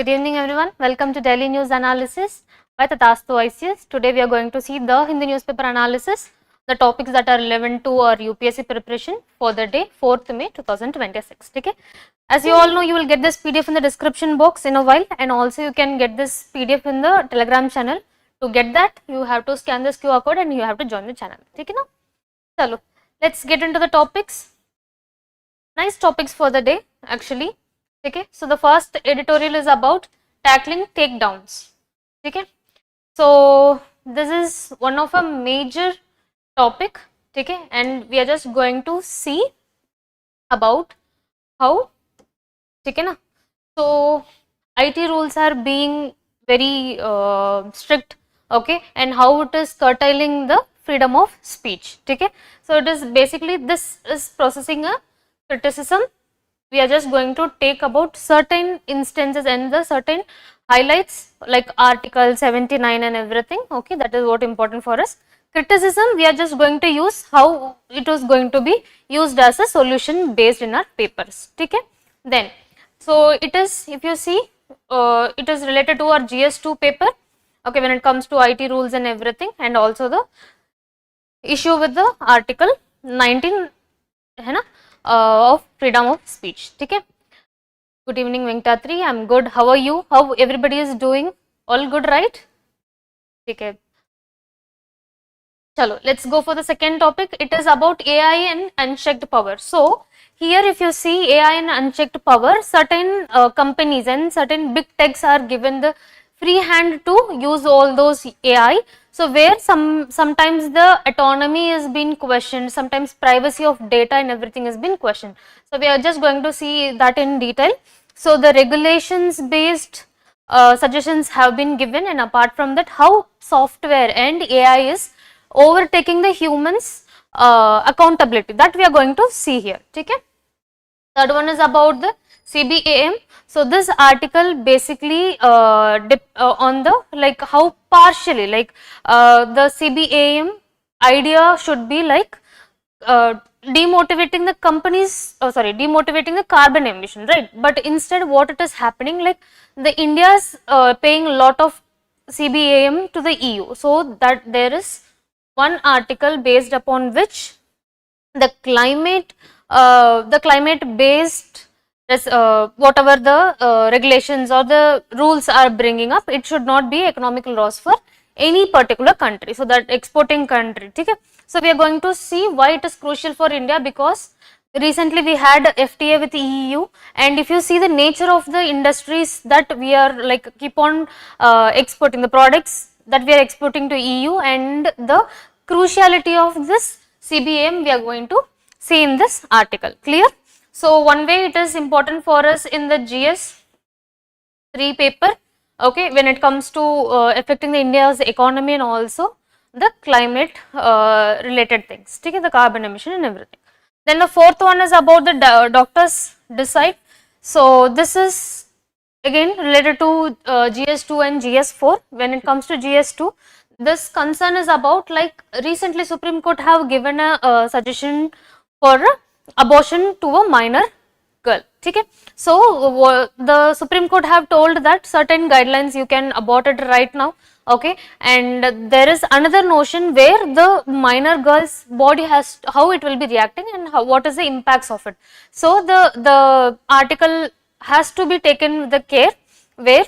Good evening everyone. Welcome to Daily News Analysis by Tathastu ICS. Today we are going to see the Hindi newspaper analysis, the topics that are relevant to our UPSC preparation for the day 4th May 2026. Okay. As you all know, you will get this PDF in the description box in a while, and also you can get this PDF in the Telegram channel. To get that, you have to scan this QR code and you have to join the channel. Okay, now? Chalo, let's get into the topics. Nice topics for the day actually. Okay, so the first editorial is about tackling takedowns. Okay, so this is one of a major topic. Okay, and we are just going to see about how. Okay, na? So IT rules are being very strict. Okay, and how it is curtailing the freedom of speech. Okay, so it is basically, this is processing a criticism. We are just going to take about certain instances and the certain highlights like article 79 and everything. Okay, that is what important for us. Criticism, we are just going to use how it was going to be used as a solution based in our papers. Okay, then so it is, if you see, it is related to our GS2 paper. Okay, when it comes to IT rules and everything, and also the issue with the article 19 है ना, of freedom of speech. Okay. Good evening Venkatri, I'm good. How are you? How everybody is doing? All good, right? Okay. Chalo, let's go for the second topic. It is about AI and unchecked power. So here if you see AI and unchecked power, certain companies and certain big techs are given the free hand to use all those AI. So where sometimes the autonomy is being questioned, sometimes privacy of data and everything has been questioned. So we are just going to see that in detail. So the regulations based suggestions have been given, and apart from that, how software and AI is overtaking the humans accountability, that we are going to see here. Okay. Third one is about the CBAM. So this article basically on the like how partially like the CBAM idea should be like demotivating the companies, demotivating the carbon emission, right? But instead what it is happening, like the India's paying a lot of CBAM to the EU, so that there is one article based upon which the climate based whatever the regulations or the rules are bringing up, it should not be economical loss for any particular country, so that exporting country. Okay. So we are going to see why it is crucial for India, because recently we had FTA with EU, and if you see the nature of the industries that we are like keep on exporting, the products that we are exporting to EU, and the cruciality of this CBAM we are going to see in this article. Clear? So one way it is important for us in the GS3 paper, okay, when it comes to affecting the India's economy and also the climate related things, okay, the carbon emission and everything. Then the fourth one is about the doctors decide. So this is again related to GS2 and GS4. When it comes to GS2, this concern is about, like, recently Supreme Court have given a suggestion for abortion to a minor girl. Okay. So the Supreme Court have told that certain guidelines you can abort it right now. Okay, and there is another notion where the minor girl's body has, how it will be reacting and how, what is the impacts of it. So the article has to be taken with the care, where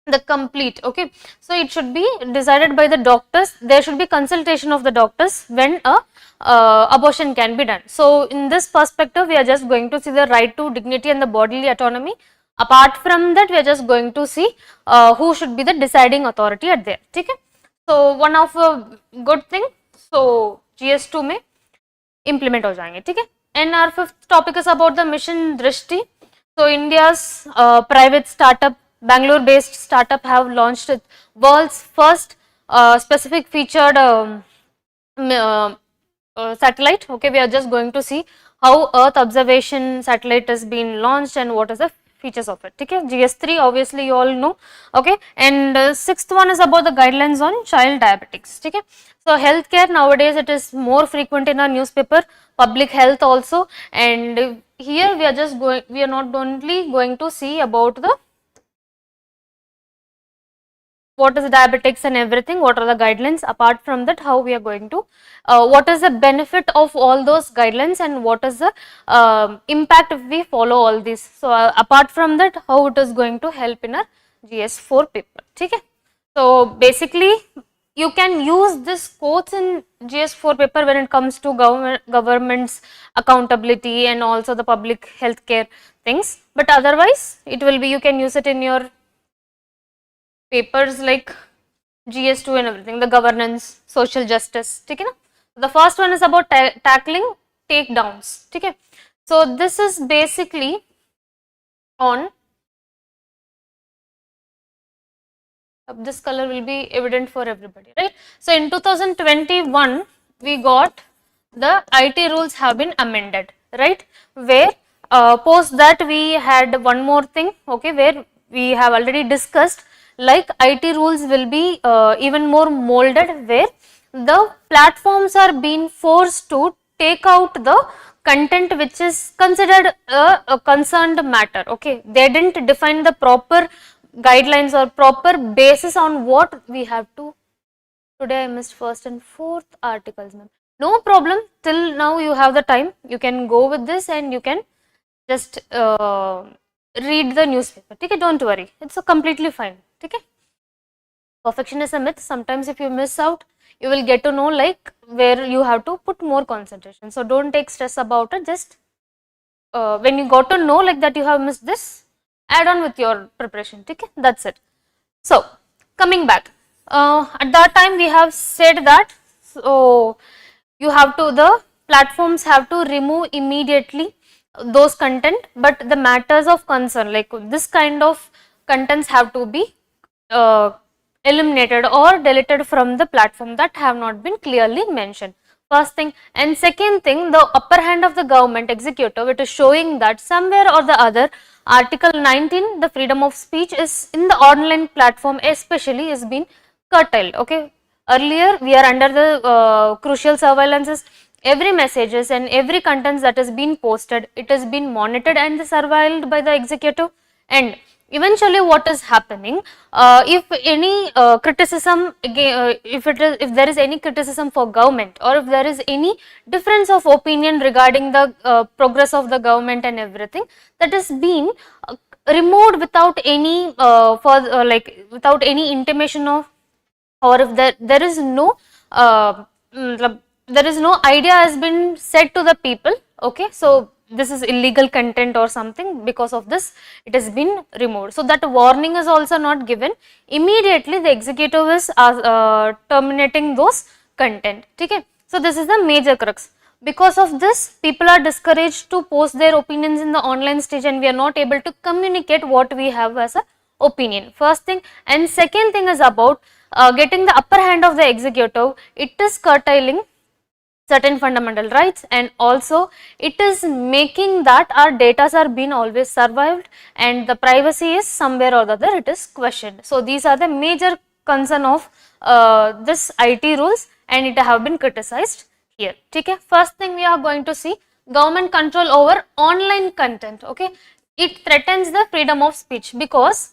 the complete, okay, so it should be decided by the doctors. There should be consultation of the doctors when a abortion can be done. So in this perspective, we are just going to see the right to dignity and the bodily autonomy. Apart from that, we are just going to see who should be the deciding authority at there. Okay. So one of a good thing, so GS2 में implement हो जाएंगे. ठीक है. And our fifth topic is about the mission Drishti. So India's private startup, Bangalore based startup, have launched world's first specific featured satellite. Okay, we are just going to see how Earth observation satellite has been launched and what is the features of it. Okay, GS3 obviously you all know. Okay, and sixth one is about the guidelines on child diabetics. Okay, so healthcare nowadays, it is more frequent in our newspaper, public health also, and here we are just going, we are not only going to see about the what is diabetics and everything, what are the guidelines. Apart from that, how we are going to, what is the benefit of all those guidelines and what is the impact if we follow all these. So apart from that, how it is going to help in our GS4 paper. Okay. So basically you can use this quotes in GS4 paper when it comes to government's accountability and also the public healthcare things, but otherwise it will be, you can use it in your papers like GS2 and everything, the governance, social justice. Okay, na? The first one is about tackling takedowns. Okay, so this is basically on, this color will be evident for everybody, right? So in 2021 we got the IT rules have been amended, right, where post that we had one more thing, okay, where we have already discussed, like IT rules will be even more molded, where the platforms are being forced to take out the content which is considered a concerned matter. Okay, they didn't define the proper guidelines or proper basis on what we have to. Today I missed first and fourth articles, ma'am. No problem, till now you have the time, you can go with this and you can just read the newspaper. Okay, don't worry, it's completely fine. Okay, perfection is a myth. Sometimes if you miss out, you will get to know like where you have to put more concentration. So don't take stress about it. Just when you got to know like that you have missed this, add on with your preparation. Okay, that's it. So coming back, at that time we have said that, so you have to, the platforms have to remove immediately those content, but the matters of concern like this kind of contents have to be eliminated or deleted from the platform that have not been clearly mentioned. First thing, and second thing, the upper hand of the government executive, it is showing that somewhere or the other article 19, the freedom of speech is in the online platform especially is being curtailed. Okay, earlier we are under the crucial surveillances, every messages and every contents that is being posted, it has been monitored and surveilled by the executive, and eventually what is happening, if any criticism if there is any criticism for government, or if there is any difference of opinion regarding the progress of the government and everything, that is being removed without any without any intimation of, or if there is no there is no idea has been said to the people. Okay, so this is illegal content or something, because of this it has been removed. So that warning is also not given, immediately the executive is terminating those content. Okay, so this is the major crux. Because of this, people are discouraged to post their opinions in the online stage, and we are not able to communicate what we have as a opinion. First thing, and second thing is about getting the upper hand of the executive. It is curtailing certain fundamental rights, and also it is making that our data are being always survived, and the privacy is somewhere or the other it is questioned. So these are the major concern of this IT rules, and it have been criticized here. Okay, first thing we are going to see, government control over online content. Okay, it threatens the freedom of speech, because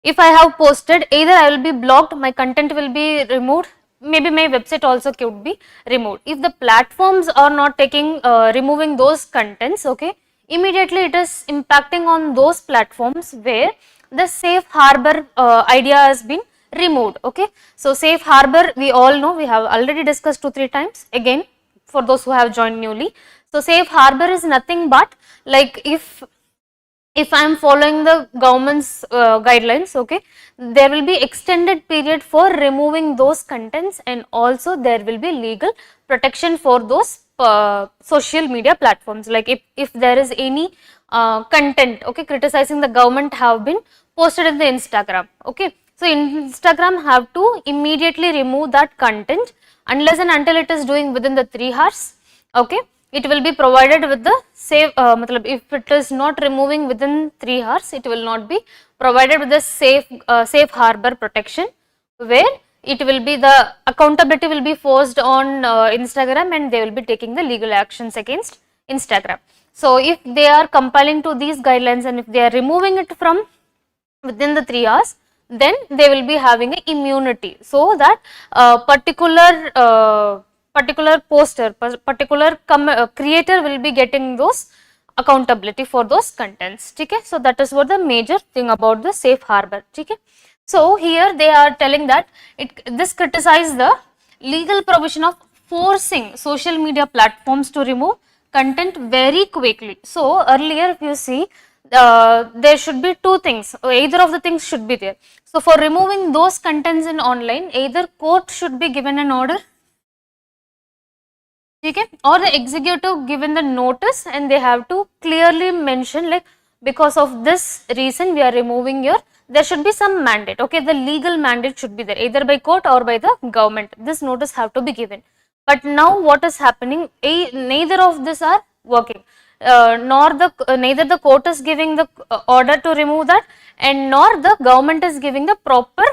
if I have posted, either I will be blocked, my content will be removed, maybe my website also could be removed. If the platforms are not taking removing those contents, okay, immediately it is impacting on those platforms where the safe harbor idea has been removed. Okay, so safe harbor we all know, we have already discussed 2-3 times, again for those who have joined newly. So safe harbor is nothing but like if I am following the government's guidelines, okay, there will be extended period for removing those contents, and also there will be legal protection for those social media platforms. Like if there is any content, okay, criticizing the government have been posted in the Instagram, okay, so Instagram have to immediately remove that content unless and until it is doing within the 3 hours, okay. It will be provided with the safe, if it is not removing within 3 hours, it will not be provided with the safe harbor protection, where it will be, the accountability will be forced on Instagram, and they will be taking the legal actions against Instagram. So if they are compiling to these guidelines, and if they are removing it from within the 3 hours, then they will be having an immunity, so that particular poster, particular creator will be getting those accountability for those contents. Okay, so that is what the major thing about the safe harbor. Okay, so here they are telling that this criticizes the legal provision of forcing social media platforms to remove content very quickly. So earlier if you see, there should be two things, either of the things should be there. So for removing those contents in online, either court should be given an order, okay, or the executive given the notice, and they have to clearly mention like, because of this reason we are removing your, there should be some mandate, okay, the legal mandate should be there either by court or by the government, this notice have to be given. But now what is happening, neither of this are working, neither the court is giving the order to remove that, and nor the government is giving the proper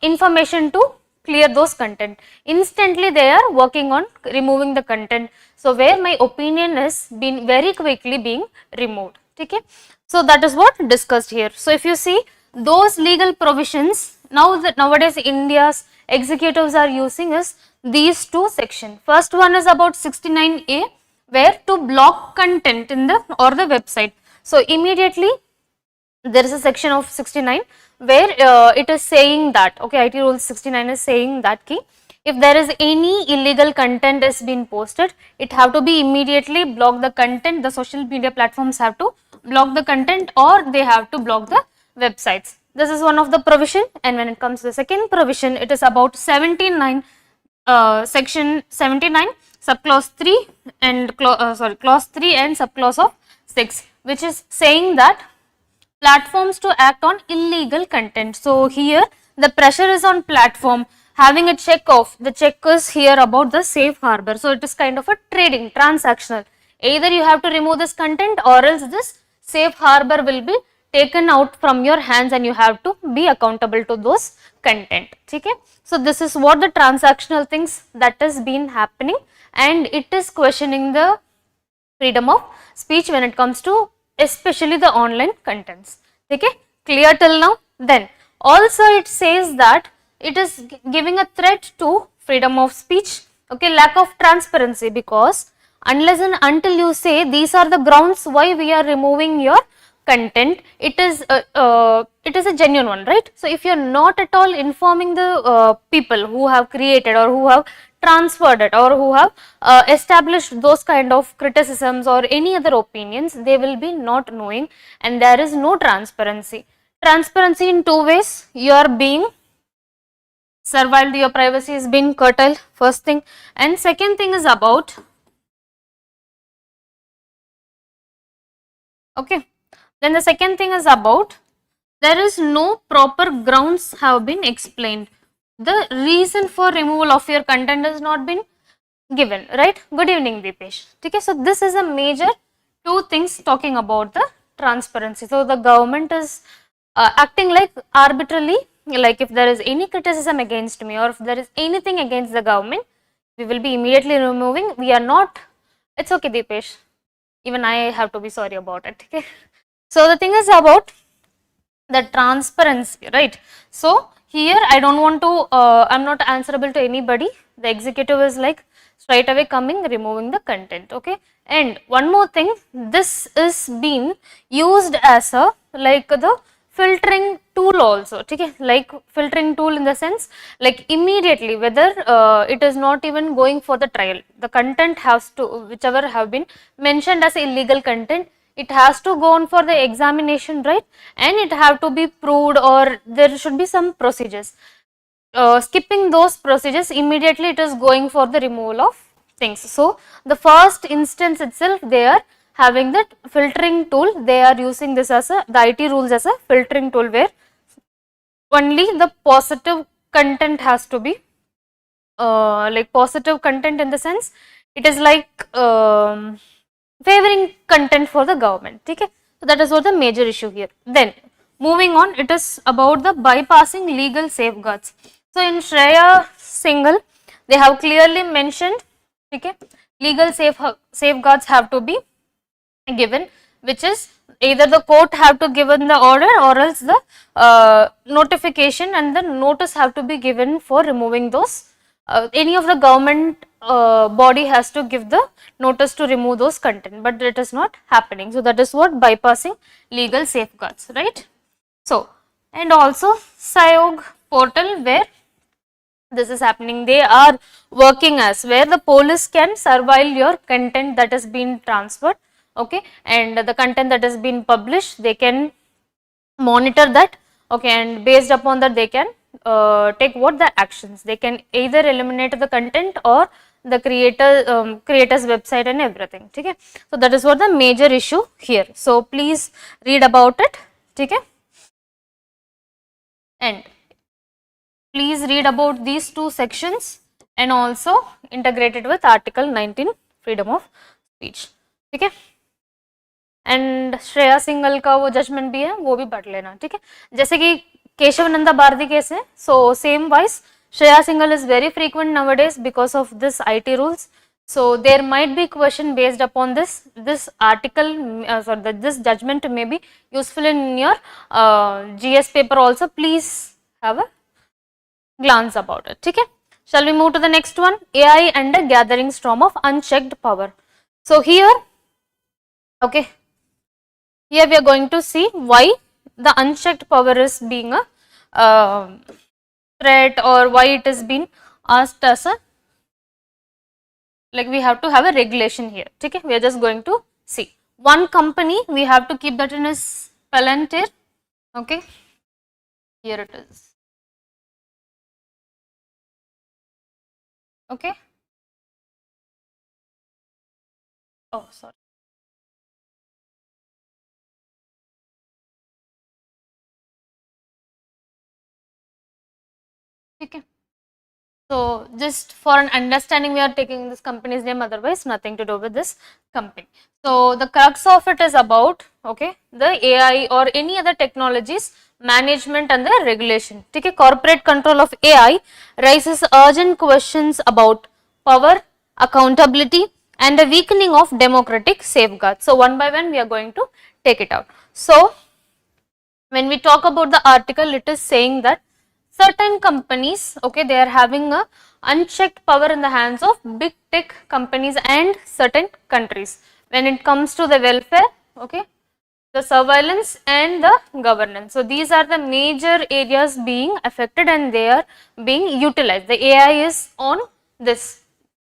information to clear those content. Instantly they are working on removing the content. So where my opinion is been very quickly being removed. Okay. So that is what discussed here. So if you see those legal provisions, now that nowadays India's executives are using is these two sections. First one is about 69A, where to block content in the or the website. So immediately there is a section of 69 where it is saying that, okay, IT rules 69 is saying that key, if there is any illegal content is been posted, it have to be immediately block the content, the social media platforms have to block the content, or they have to block the websites. This is one of the provision. And when it comes to the second provision, it is about 79, section 79 subclause 3 and clause 3 and subclause of 6, which is saying that platforms to act on illegal content. So here the pressure is on platform having a check off. The check is here about the safe harbor. So it is kind of a trading, transactional. Either you have to remove this content, or else this safe harbor will be taken out from your hands and you have to be accountable to those content. Okay. So this is what the transactional things that has been happening, and it is questioning the freedom of speech when it comes to especially the online contents. Okay, clear till now? Then also it says that it is giving a threat to freedom of speech. Okay, lack of transparency, because unless and until you say these are the grounds why we are removing your content, it is a genuine one, right? So if you are not at all informing the people who have created or who have transferred it or who have established those kind of criticisms or any other opinions, they will be not knowing, and there is no transparency. Transparency in two ways: you are being surveilled, your privacy is being curtailed, first thing, and second thing is about, okay, then the second thing is about, there is no proper grounds have been explained. The reason for removal of your content has not been given, right? Good evening, Deepesh. Okay, so this is a major two things talking about the transparency. So the government is acting like arbitrarily, like if there is any criticism against me or if there is anything against the government, we will be immediately removing. We are not, it's okay, Deepesh. Even I have to be sorry about it. Okay. So the thing is about the transparency, right? So here I don't want to, I'm not answerable to anybody. The executive is like straight away coming, removing the content. Okay. And one more thing, this is being used as a like the filtering tool also. Okay, like filtering tool in the sense like immediately whether it is not even going for the trial, the content has to, whichever have been mentioned as illegal content, it has to go on for the examination, right? And it have to be proved, or there should be some procedures. Skipping those procedures, immediately it is going for the removal of things. So the first instance itself, they are having that filtering tool, they are using this as a, the IT rules as a filtering tool, where only the positive content has to be like positive content, in the sense it is like favoring content for the government. Okay, so that is what the major issue here. Then moving on, it is about the bypassing legal safeguards. So in Shreya Singhal, they have clearly mentioned, okay, legal safeguards have to be given. which is either the court have to given the order or else the notification and the notice have to be given for removing those. Any of the government body has to give the notice to remove those content, but it is not happening. So that is what bypassing legal safeguards, right? So, and also Sayog portal, where this is happening, they are working as where the police can surveil your content that has been transferred, okay, and the content that has been published, they can monitor that, okay, and based upon that they can take what the actions, they can either eliminate the content or the creator's website and everything, okay. So that is what the major issue here. So please read about it, okay, and please read about these two sections and also integrated with article 19 freedom of speech, ठीक है. And Shreya single का वो judgement भी है, वो भी पढ़ लेना, ठीक है. जैसे कि केशव नंदा भारती केस है, so same wise Shreya single is very frequent nowadays because of this IT rules. So there might be question based upon this article, sorry, this judgment may be useful in your GS paper also. Please have a glance about it, okay. Shall we move to the next one, AI and a gathering storm of unchecked power. So here, okay, here we are going to see why the unchecked power is being a threat, or why it is being asked as a, like we have to have a regulation here, okay. We are just going to see one company, we have to keep that in his palantir, okay. Here it is, okay. Oh, sorry. Okay. So just for an understanding, we are taking this company's name, otherwise nothing to do with this company. So the crux of it is about, okay, the AI or any other technologies management and the regulation. Okay, corporate control of AI raises urgent questions about power, accountability and the weakening of democratic safeguards. So one by one we are going to take it out. So when we talk about the article, it is saying that certain companies, okay, they are having a unchecked power in the hands of big tech companies and certain countries when it comes to the welfare, okay, the surveillance and the governance. So these are the major areas being affected and they are being utilized. The AI is on this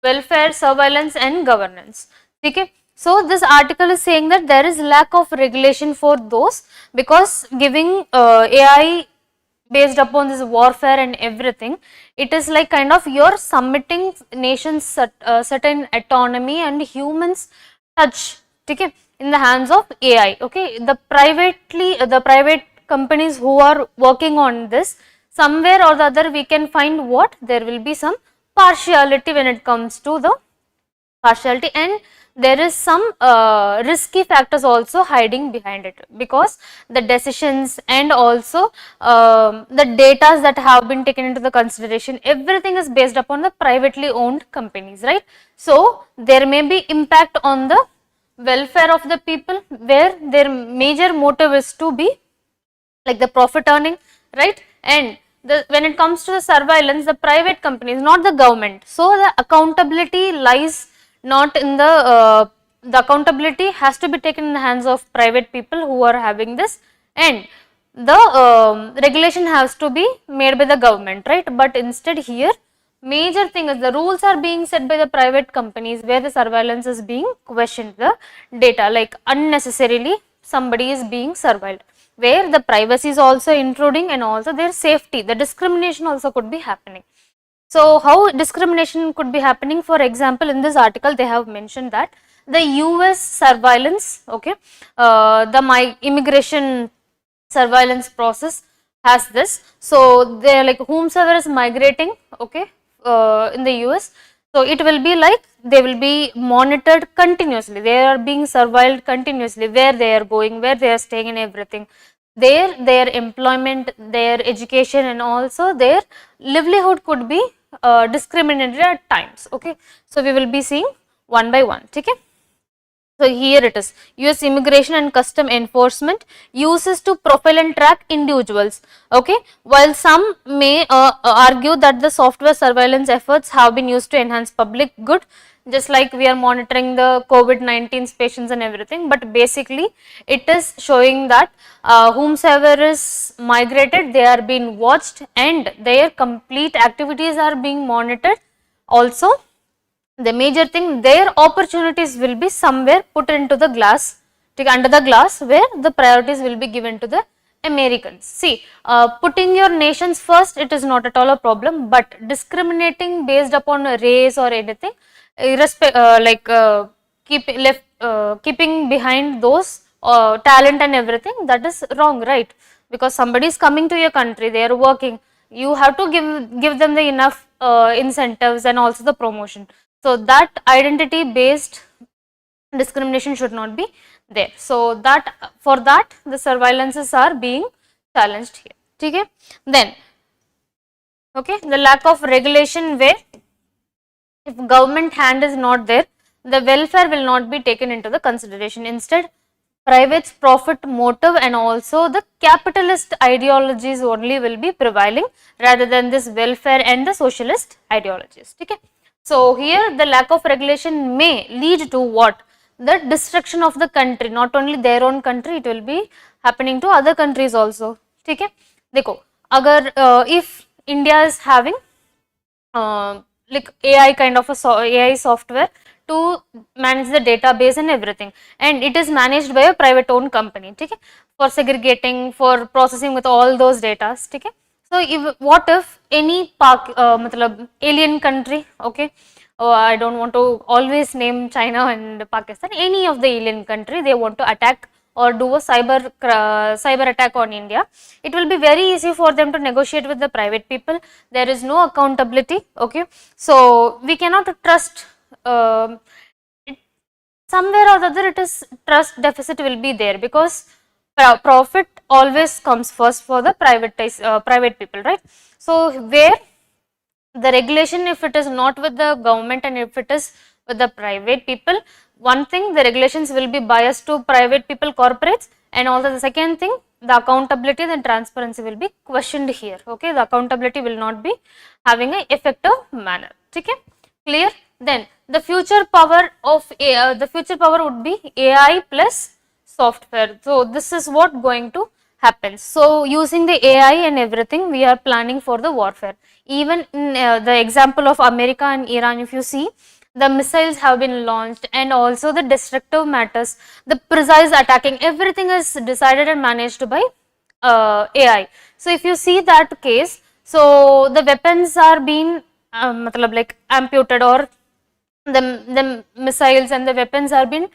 welfare, surveillance and governance, okay. So this article is saying that there is lack of regulation for those, because giving AI based upon this warfare and everything, it is like kind of you're submitting nations certain autonomy and humans touch, okay, in the hands of AI, okay. The private companies who are working on this, somewhere or the other we can find what, there will be some partiality when it comes to the partiality, and there is some risky factors also hiding behind it, because the decisions and also the data that have been taken into the consideration, everything is based upon the privately owned companies, right. So there may be impact on the welfare of the people, where their major motive is to be like the profit earning, right. And when it comes to the surveillance, the private companies, not the government. So the accountability lies not in the accountability has to be taken in the hands of private people who are having this, and the regulation has to be made by the government, right. But instead here, major thing is the rules are being set by the private companies, where the surveillance is being questioned, the data, like unnecessarily somebody is being surveilled, where the privacy is also intruding and also their safety, the discrimination also could be happening. So how discrimination could be happening? For example, in this article they have mentioned that the US surveillance, okay, the immigration surveillance process has this. So they are like whomsoever is migrating, okay, in the US, so it will be like they will be monitored continuously, they are being surveilled continuously, where they are going, where they are staying and everything, their employment, their education and also their livelihood could be discriminated at times, okay. So we will be seeing one by one, okay. So here it is, US Immigration and Custom Enforcement uses to profile and track individuals. Okay, while some may argue that the software surveillance efforts have been used to enhance public good, just like we are monitoring the COVID-19 patients and everything, but basically it is showing that whomsoever is migrated, they are being watched and their complete activities are being monitored. Also, the major thing, their opportunities will be somewhere put into the glass, under the glass, where the priorities will be given to the Americans. See, putting your nations first, it is not at all a problem, but discriminating based upon a race or anything, keeping behind those talent and everything, that is wrong, right? Because somebody is coming to your country, they are working, you have to give them the enough incentives and also the promotion. So that identity based discrimination should not be there. So that, for that the surveillances are being challenged here. Okay. Then, okay, the lack of regulation, where if government hand is not there, the welfare will not be taken into the consideration. Instead, private's profit motive and also the capitalist ideologies only will be prevailing rather than this welfare and the socialist ideologies. Okay. So here the lack of regulation may lead to what? The destruction of the country, not only their own country, it will be happening to other countries also. Okay. देखो, अगर if India is having like AI kind of a AI software to manage the database and everything, and it is managed by a private owned company, okay, for segregating, for processing with all those data, okay. So if, what if any alien country, okay, I don't want to always name China and Pakistan, any of the alien country, they want to attack or do a cyber attack on India, it will be very easy for them to negotiate with the private people. There is no accountability. Okay, so we cannot trust. Somewhere or the other, it is trust deficit will be there, because profit always comes first for the private people, right? So where the regulation, if it is not with the government and if it is with the private people, one thing, the regulations will be biased to private people, corporates, and also the second thing, the accountability and transparency will be questioned here. Okay, the accountability will not be having an effective manner. Okay, clear? Then the future power of AI, the future power would be AI plus software. So this is what going to happen. So using the AI and everything, we are planning for the warfare. Even in the example of America and Iran, if you see, the missiles have been launched and also the destructive matters, the precise attacking, everything is decided and managed by AI. So if you see that case, so the weapons are being like amputated, or the missiles and the weapons are being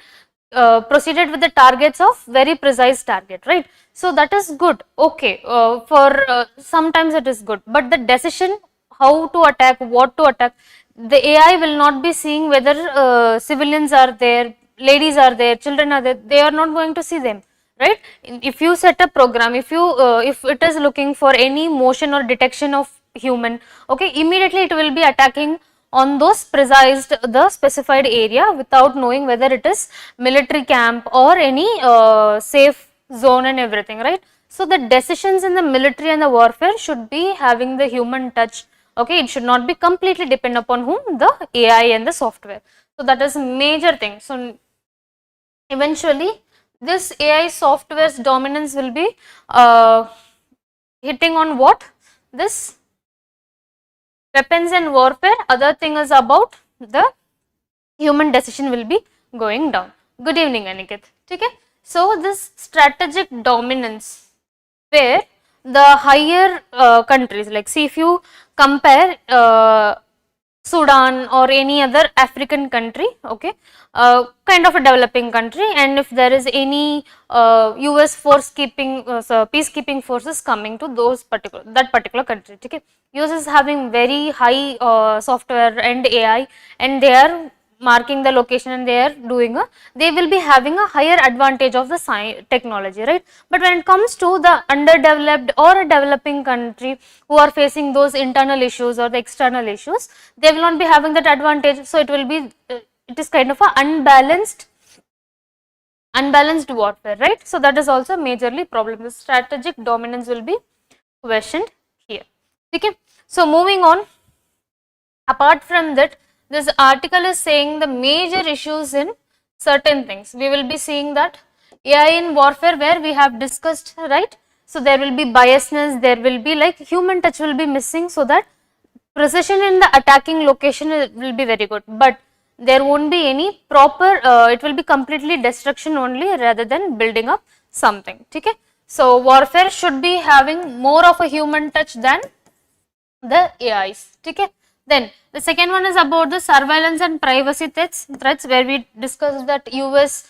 proceeded with the targets of very precise target, right? So that is good. Okay, for sometimes it is good, but the decision how to attack, what to attack, the AI will not be seeing whether civilians are there, ladies are there, children are there, they are not going to see them, right? If you set a program, if you if it is looking for any motion or detection of human, okay, immediately it will be attacking on those precised the specified area without knowing whether it is military camp or any safe zone and everything, right? So the decisions in the military and the warfare should be having the human touch. Okay, it should not be completely depend upon whom? The AI and the software. So that is major thing. So eventually this AI software's dominance will be hitting on what? This weapons and warfare. Other thing is about the human decision will be going down. Good evening, Aniket. Okay. So this strategic dominance, where the higher countries, like see, if you compare Sudan or any other African country, okay, kind of a developing country, and if there is any US force keeping, peacekeeping forces coming to those that particular country, okay, US is having very high software and AI, and they are marking the location and they are doing they will be having a higher advantage of the technology, right? But when it comes to the underdeveloped or a developing country who are facing those internal issues or the external issues, they will not be having that advantage. So it will be it is kind of a unbalanced unbalanced warfare, right? So that is also majorly problem. The strategic dominance will be questioned here. Okay. So moving on, apart from that, this article is saying the major issues in certain things. We will be seeing that AI in warfare, where we have discussed, right? So there will be biasness, there will be like human touch will be missing, so that precision in the attacking location will be very good, but there won't be any proper, it will be completely destruction only rather than building up something. Okay. So warfare should be having more of a human touch than the AIs. Okay. Then the second one is about the surveillance and privacy threats, where we discussed that US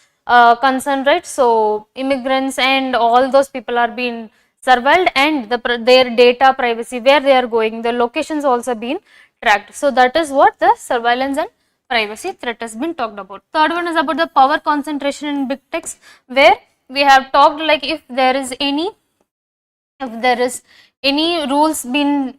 concern, right? So immigrants and all those people are being surveilled, and their data privacy, where they are going, the locations also been tracked. So that is what the surveillance and privacy threat has been talked about. Third one is about the power concentration in big techs, where we have talked like if there is any rules been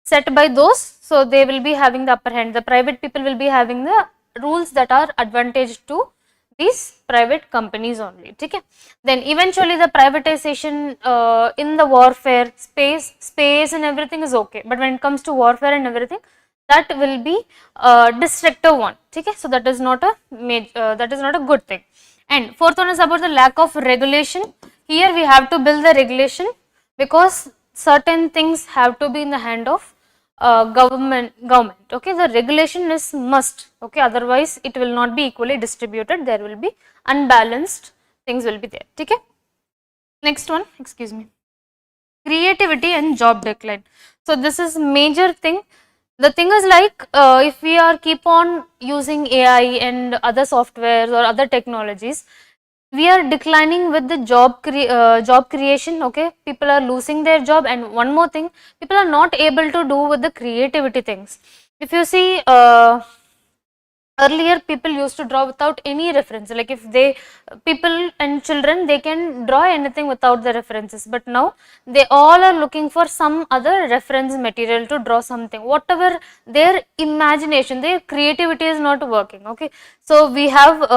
set by those, so they will be having the upper hand. The private people will be having the rules that are advantage to these private companies only. Okay. Then eventually the privatization in the warfare space and everything is okay, but when it comes to warfare and everything, that will be a destructive one. Okay. So that is not a good thing. And fourth one is about the lack of regulation. Here we have to build the regulation, because certain things have to be in the hand of government. Okay, the regulation is must. Okay, otherwise it will not be equally distributed. There will be unbalanced things will be there. Okay. Next one, excuse me, creativity and job decline. So this is major thing. The thing is like if we are keep on using AI and other softwares or other technologies, we are declining with the job creation. Okay, people are losing their job, and one more thing, people are not able to do with the creativity things. If you see, earlier people used to draw without any reference, like if they people and children, they can draw anything without the references, but now they all are looking for some other reference material to draw something, whatever their imagination, their creativity is not working. Okay, so we have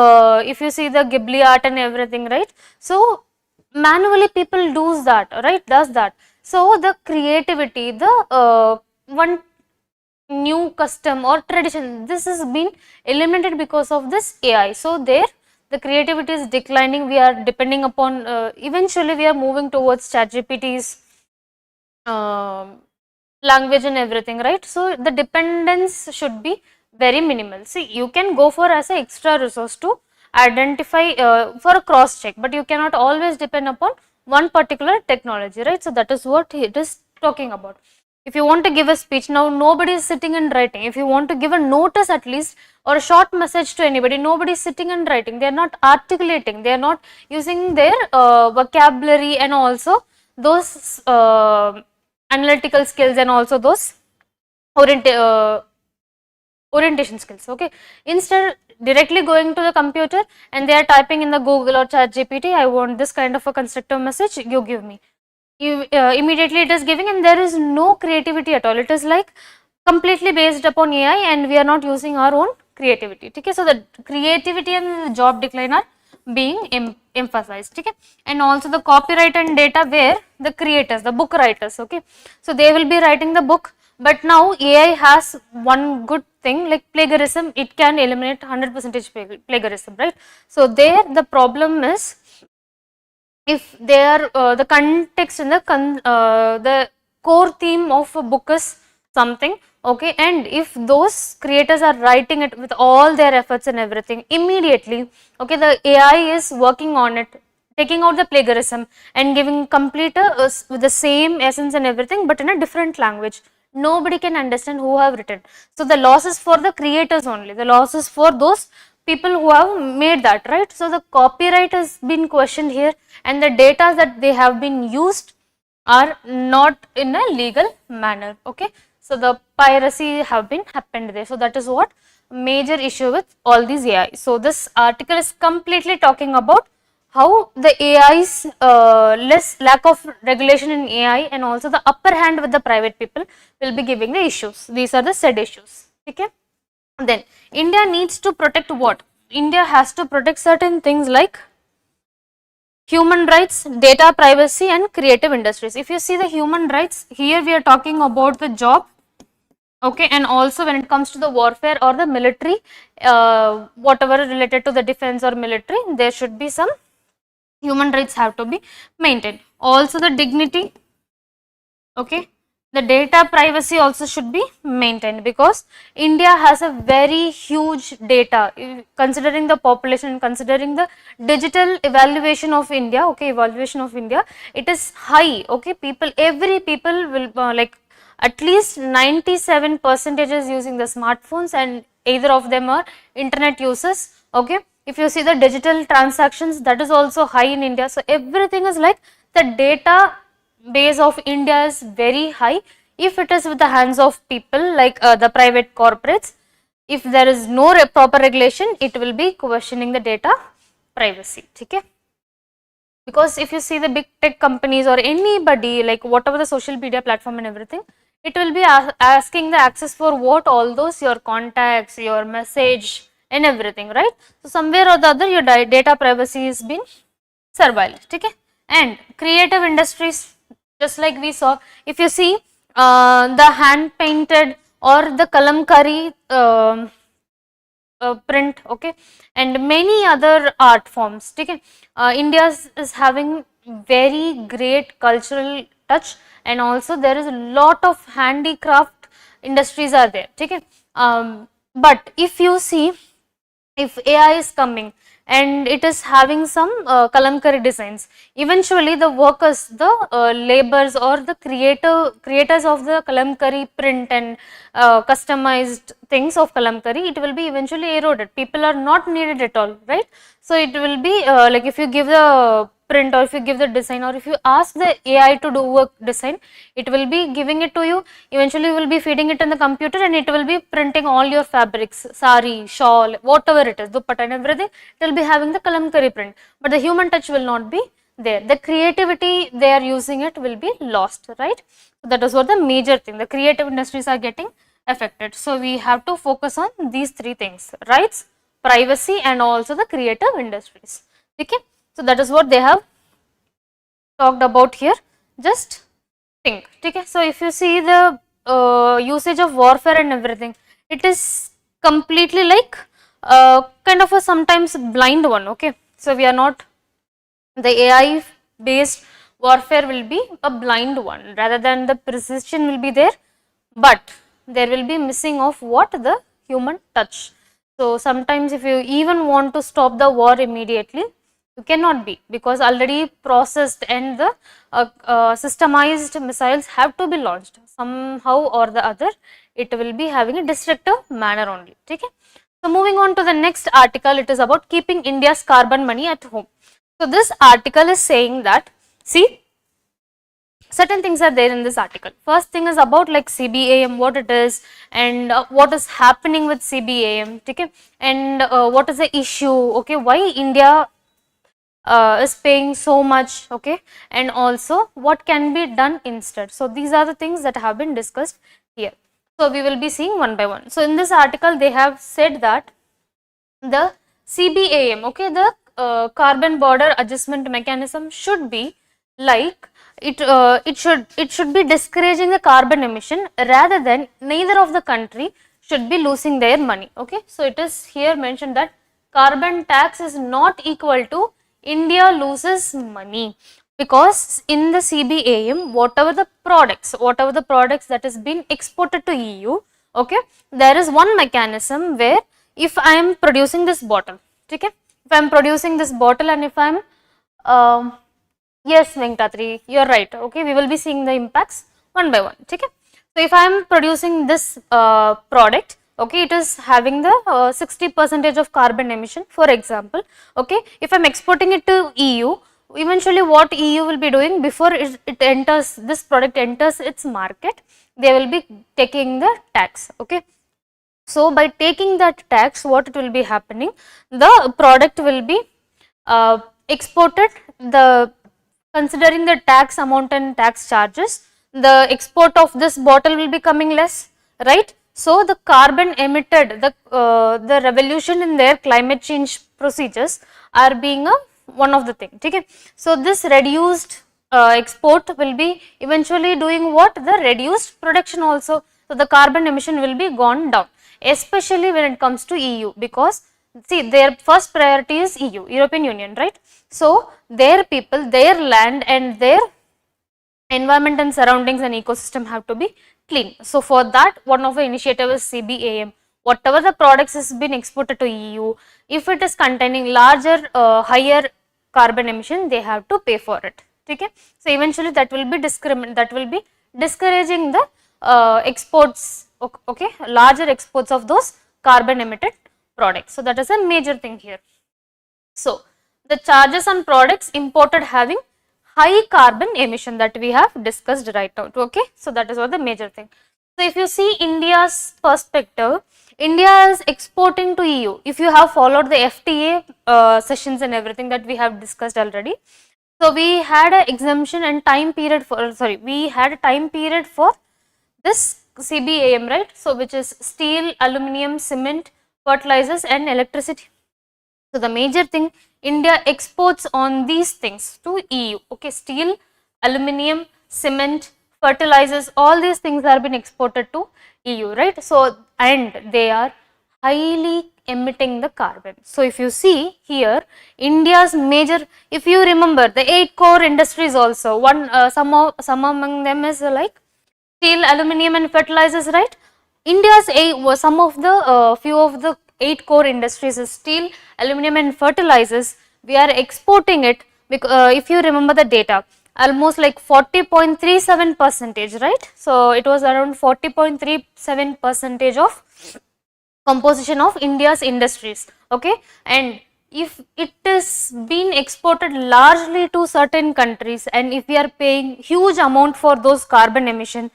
if you see the Ghibli art and everything, right? So manually people does that. So the creativity, the one new custom or tradition, this has been eliminated because of this AI. So there the creativity is declining. We are depending upon eventually we are moving towards ChatGPT's language and everything, right? So the dependence should be very minimal. See, you can go for as an extra resource to identify for a cross check, but you cannot always depend upon one particular technology, right? So that is what it is talking about. If you want to give a speech, now nobody is sitting and writing. If you want to give a notice at least, or a short message to anybody, nobody is sitting and writing. They are not articulating, they are not using their vocabulary and also those analytical skills and also those orientation skills. Okay, instead directly going to the computer and they are typing in the Google or ChatGPT, I want this kind of a constructive message, you give me. You immediately it is giving, and there is no creativity at all. It is like completely based upon AI, and we are not using our own creativity. Okay, so the creativity and the job decline are being emphasized. Okay, and also the copyright and data, where the creators, the book writers, okay, so they will be writing the book, but now AI has one good thing, like plagiarism. It can eliminate 100% plagiarism, right? So there the problem is, if they are the context and the core theme of a book is something, okay, and if those creators are writing it with all their efforts and everything, immediately, okay, the AI is working on it, taking out the plagiarism and giving complete with the same essence and everything, but in a different language. Nobody can understand who have written. So the loss is for the creators only, the loss is for those people who have made that, right? So the copyright has been questioned here, and the data that they have been used are not in a legal manner. Okay, so the piracy have been happened there. So that is what major issue with all these AI. So this article is completely talking about how the AI's lack of regulation in AI and also the upper hand with the private people will be giving the issues. These are the said issues. Okay. Then India needs to protect what? India has to protect certain things like human rights, data privacy and creative industries. If you see the human rights, here we are talking about the job, okay, and also when it comes to the warfare or the military, whatever related to the defense or military, there should be some human rights have to be maintained. Also the dignity, okay, the data privacy also should be maintained, because India has a very huge data, considering the population, considering the digital evaluation of India, okay, evaluation of India, it is high, okay, every people will like at least 97% is using the smartphones, and either of them are internet users, okay. If you see the digital transactions, that is also high in India. So everything is like the data base of India is very high. If it is with the hands of people like the private corporates, if there is no proper regulation, it will be questioning the data privacy, okay. Because if you see the big tech companies or anybody, like whatever the social media platform and everything, it will be asking the access for what, all those your contacts, your message and everything, right. So somewhere or the other your data privacy is being surveilled, okay. And creative industries, just like we saw, if you see the hand painted or the kalamkari print, okay, and many other art forms, okay. India is having very great cultural touch, and also there is a lot of handicraft industries are there, okay. But if you see, if AI is coming and it is having some kalamkari designs, eventually the workers, the laborers or the creators of the kalamkari print and customized things of kalamkari, it will be eventually eroded. People are not needed at all, right. So it will be like if you give the print or if you give the design, or if you ask the AI to do a design, it will be giving it to you. Eventually you will be feeding it in the computer and it will be printing all your fabrics, sari, shawl, whatever it is, dupatta and everything, it will be having the kalamkari print, but the human touch will not be there. The creativity they are using it will be lost, right. So that is what the major thing, the creative industries are getting affected. So we have to focus on these three things: rights, privacy and also the creative industries, okay. So that is what they have talked about here. Just think, okay. So if you see the usage of warfare and everything, it is completely like kind of a sometimes blind one, okay. So we are not, the AI based warfare will be a blind one, rather than the precision will be there, but there will be missing of what, the human touch. So sometimes if you even want to stop the war immediately, you cannot be, because already processed and the systemized missiles have to be launched somehow or the other. It will be having a destructive manner only, okay. So moving on to the next article, it is about keeping India's carbon money at home. So this article is saying that, see, certain things are there in this article. First thing is about like CBAM, what it is, and what is happening with CBAM, okay, and what is the issue, okay, why India is paying so much, okay, and also what can be done instead. So these are the things that have been discussed here. So we will be seeing one by one. So in this article they have said that the CBAM, okay, the carbon border adjustment mechanism should be like it should be discouraging the carbon emission, rather than neither of the country should be losing their money, okay. So it is here mentioned that carbon tax is not equal to India loses money, because in the CBAM, whatever the products that is being exported to EU, okay, there is one mechanism where if I am producing this bottle, okay, if I am producing this bottle and if I am yes, Venkatri, you are right, okay, we will be seeing the impacts one by one, okay. So if I am producing this product, okay, it is having the 60% of carbon emission, for example, okay. If I am exporting it to EU, eventually what EU will be doing, before it enters, this product enters its market, they will be taking the tax, okay. So by taking that tax, what it will be happening, the product will be exported, the considering the tax amount and tax charges, the export of this bottle will be coming less, right. So the carbon emitted, the revolution in their climate change procedures are being a one of the thing. Okay. So this reduced export will be eventually doing what? The reduced production also. So the carbon emission will be gone down, especially when it comes to EU, because see, their first priority is EU, European Union, right? So their people, their land and their environment and surroundings and ecosystem have to be clean. So for that, one of the initiative is CBAM. Whatever the products has been exported to EU, if it is containing larger, higher carbon emission, they have to pay for it. Okay. So eventually that will be discouraging the exports, okay, larger exports of those carbon emitted products. So that is a major thing here. So the charges on products imported having high carbon emission that we have discussed right now. Okay. So that is what the major thing. So if you see India's perspective, India is exporting to EU. If you have followed the FTA sessions and everything that we have discussed already. So we had an exemption and time period for, we had a time period for this CBAM, right? So which is steel, aluminium, cement, fertilizers and electricity. So the major thing, India exports on these things to EU. Okay, steel, aluminium, cement, fertilizers, all these things are being exported to EU, right? So and they are highly emitting the carbon. So if you see here, India's major, if you remember the 8 core industries also, some among them is like steel, aluminium and fertilizers, right? India's some of the few of the 8 core industries is steel, aluminium and fertilizers. We are exporting it because if you remember the data, almost like 40.37%, right? So it was around 40.37% of composition of India's industries. Okay, and if it is being exported largely to certain countries and if we are paying huge amount for those carbon emission,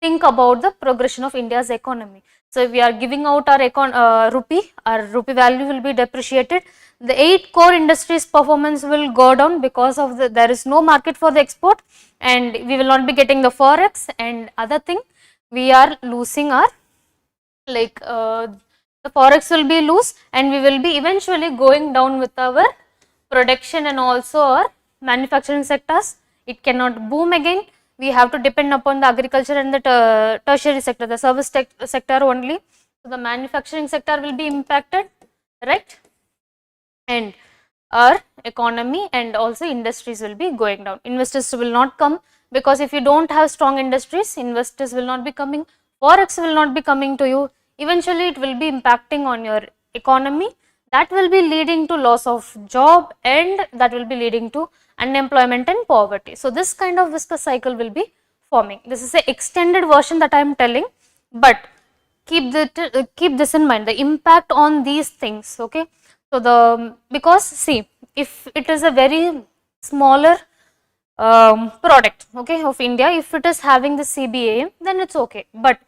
think about the progression of India's economy. So if we are giving out our rupee, our rupee value will be depreciated. The 8 core industries performance will go down because of there is no market for the export and we will not be getting the forex, and other thing, we are losing our the forex will be loose and we will be eventually going down with our production and also our manufacturing sectors. It cannot boom again. We have to depend upon the agriculture and the tertiary sector, the service sector only. So the manufacturing sector will be impacted, right? And our economy and also industries will be going down. Investors will not come because if you don't have strong industries, investors will not be coming, forex will not be coming to you. Eventually it will be impacting on your economy. That will be leading to loss of job and that will be leading to unemployment and poverty. So this kind of viscous cycle will be forming. This is an extended version that I am telling, but keep this in mind, the impact on these things. Okay. So because see, if it is a very smaller product, okay, of India, if it is having the CBAM, then it's okay. But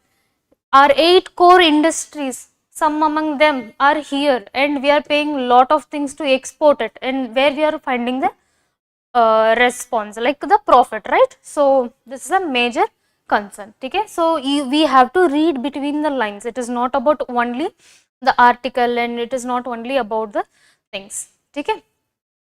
our 8 core industries, some among them are here and we are paying lot of things to export it, and where we are finding the response, like the profit, right? So this is a major concern. Okay, so we have to read between the lines. It is not about only the article and it is not only about the things. Okay,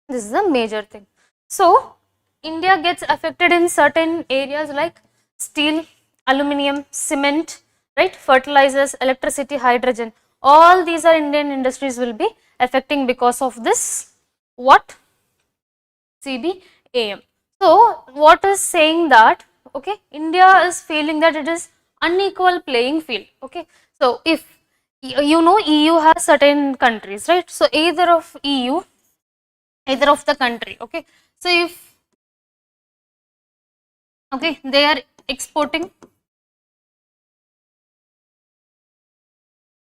this is a major thing. So India gets affected in certain areas like steel, aluminium, cement, right, fertilizers, electricity, hydrogen. All these are Indian industries will be affecting because of this what? CBAM. So what is saying that, okay, India is feeling that it is unequal playing field. Okay, so if you know EU has certain countries, right? So either of EU, either of the country, okay. So if okay, they are exporting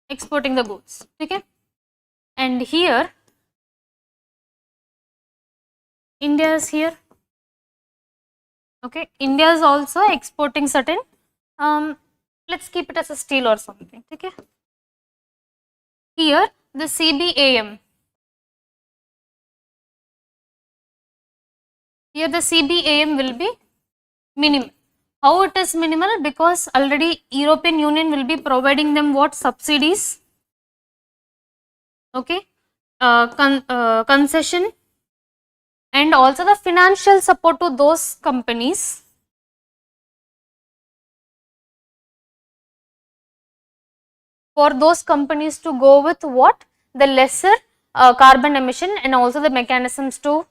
the goods, okay, and here India is here, okay. India is also exporting certain let's keep it as a steel or something, okay. Here the CBAM, here the CBAM will be minimum, How it is minimal? Because already European Union will be providing them what? Subsidies, okay, concession, and also the financial support to those companies for those companies to go with what? The lesser carbon emission, and also the mechanisms to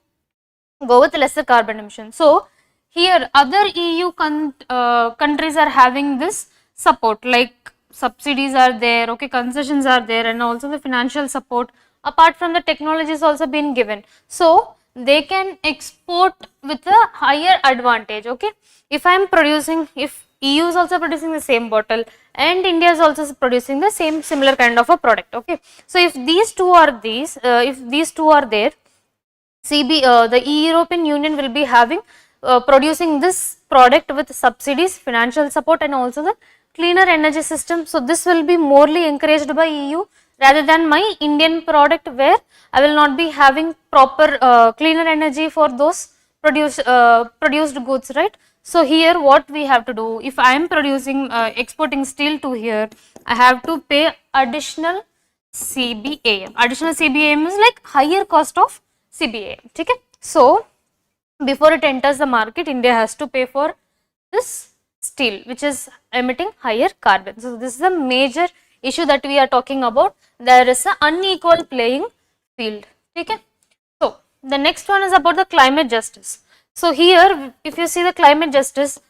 go with lesser carbon emission. So, here other EU countries are having this support, like subsidies are there, okay, concessions are there, and also the financial support. Apart from the technology is also been given. So, they can export with a higher advantage, okay. If I am producing, if EU is also producing the same bottle and India is also producing the same similar kind of a product, okay. So, if these two are if these two are there, the European Union will be having producing this product with subsidies, financial support, and also the cleaner energy system. So, this will be morely encouraged by EU rather than my Indian product, where I will not be having proper cleaner energy for those produced goods, right. So, here what we have to do, if I am producing exporting steel to here, I have to pay additional CBAM. Additional CBAM is like higher cost of CBAM. Okay? So, before it enters the market, India has to pay for this steel, which is emitting higher carbon. So, this is a major issue that we are talking about. There is an unequal playing field. Okay? So, the next one is about the climate justice. So, here if you see the climate justice,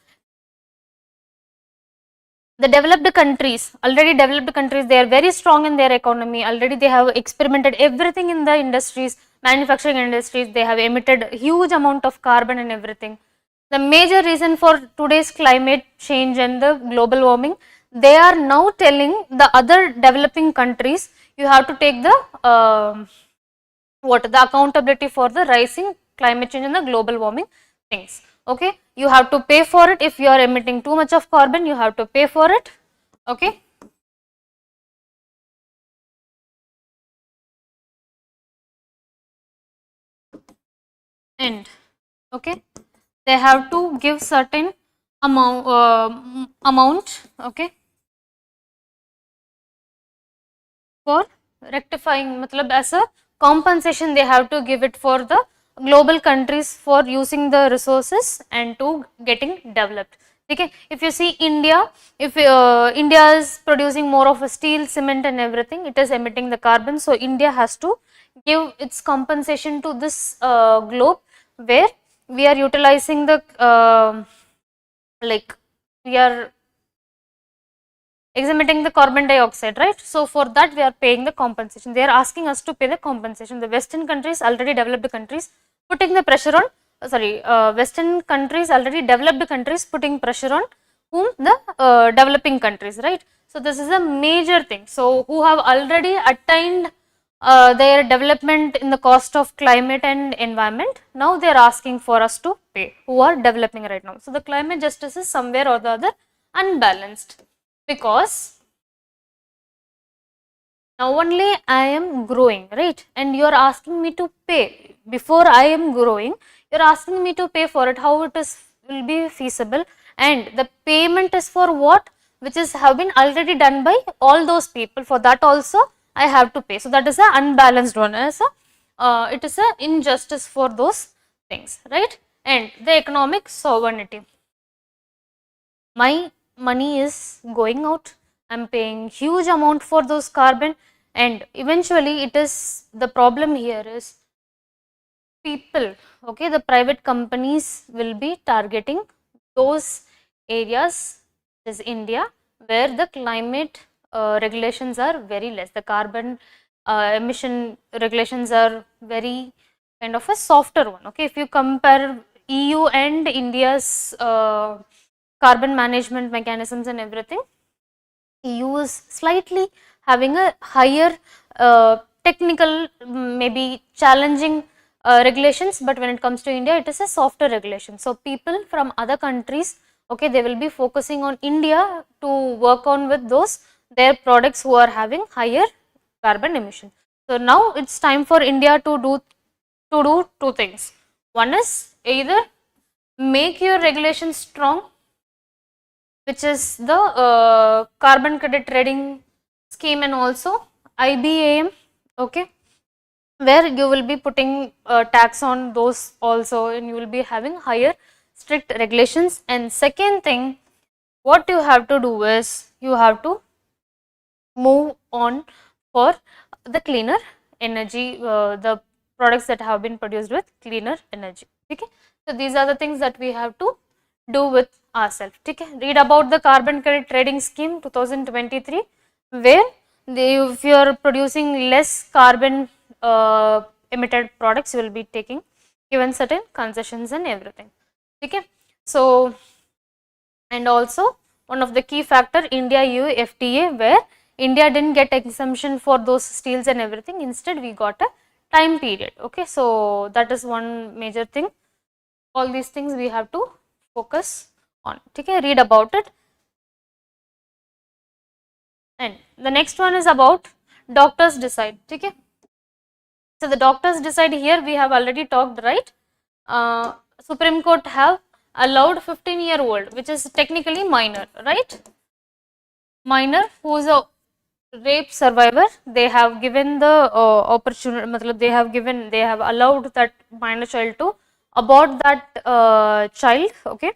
the developed countries, already developed countries, they are very strong in their economy. Already they have experimented everything in the industries, manufacturing industries. They have emitted huge amount of carbon and everything. The major reason for today's climate change and the global warming, they are now telling the other developing countries, you have to take the the accountability for the rising climate change and the global warming things. Okay, you have to pay for it. If you are emitting too much of carbon, you have to pay for it. Okay, and okay, they have to give certain amount, okay, for rectifying, matlab as a compensation they have to give it for the global countries for using the resources and to getting developed. Okay, if you see India, if India is producing more of a steel, cement and everything, it is emitting the carbon. So, India has to give its compensation to this globe, where we are utilizing the like we are emitting the carbon dioxide, right. So, for that we are paying the compensation. They are asking us to pay the compensation. The western countries, already developed countries, putting the pressure on western countries, already developed countries, putting pressure on whom? The developing countries, right. So, this is a major thing. So, who have already attained their development in the cost of climate and environment, now they are asking for us to pay, who are developing right now. So, the climate justice is somewhere or the other unbalanced, because now only I am growing, right, and you are asking me to pay. Before I am growing, you are asking me to pay for it. How it is will be feasible? And the payment is for what? Which is have been already done by all those people. For that also I have to pay. So, that is a unbalanced one. It is a injustice for those things, right. And the economic sovereignty. My money is going out, I am paying huge amount for those carbon, and eventually it is, the problem here is people, okay, the private companies will be targeting those areas, is India, where the climate regulations are very less, the carbon emission regulations are very kind of a softer one. Okay, if you compare EU and India's carbon management mechanisms and everything, EU is slightly having a higher technical, maybe challenging regulations, but when it comes to India, it is a softer regulation. So, people from other countries, okay, they will be focusing on India to work on with those their products who are having higher carbon emission. So, now it is time for India to do two things. One is either make your regulations strong, which is the carbon credit trading scheme, and also IBAM, okay, where you will be putting tax on those also, and you will be having higher strict regulations. And second thing, what you have to do is you have to move on for the cleaner energy, the products that have been produced with cleaner energy. Okay, so these are the things that we have to do with ourselves. Okay, read about the carbon credit trading scheme 2023, where if you are producing less carbon emitted products, you will be taking given certain concessions and everything. Okay, so and also one of the key factor, India EU FTA, where India didn't get exemption for those steels and everything, instead we got a time period. Okay, so that is one major thing. All these things we have to focus on. Okay, read about it. And the next one is about doctors decide. Okay, so the doctors decide, here we have already talked, right? Supreme Court have allowed 15-year-old, which is technically minor, right? Minor who is a rape survivor, they have given the opportunity, they have allowed that minor child to abort that child. Okay,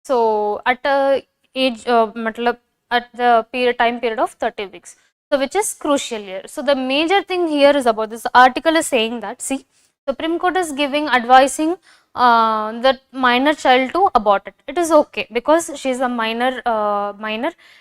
so at a age at the time period of 30 weeks, so which is crucial here. So the major thing here is about this article is saying that, see, Supreme Court is giving advising that minor child to abort it. It is okay because she is a minor,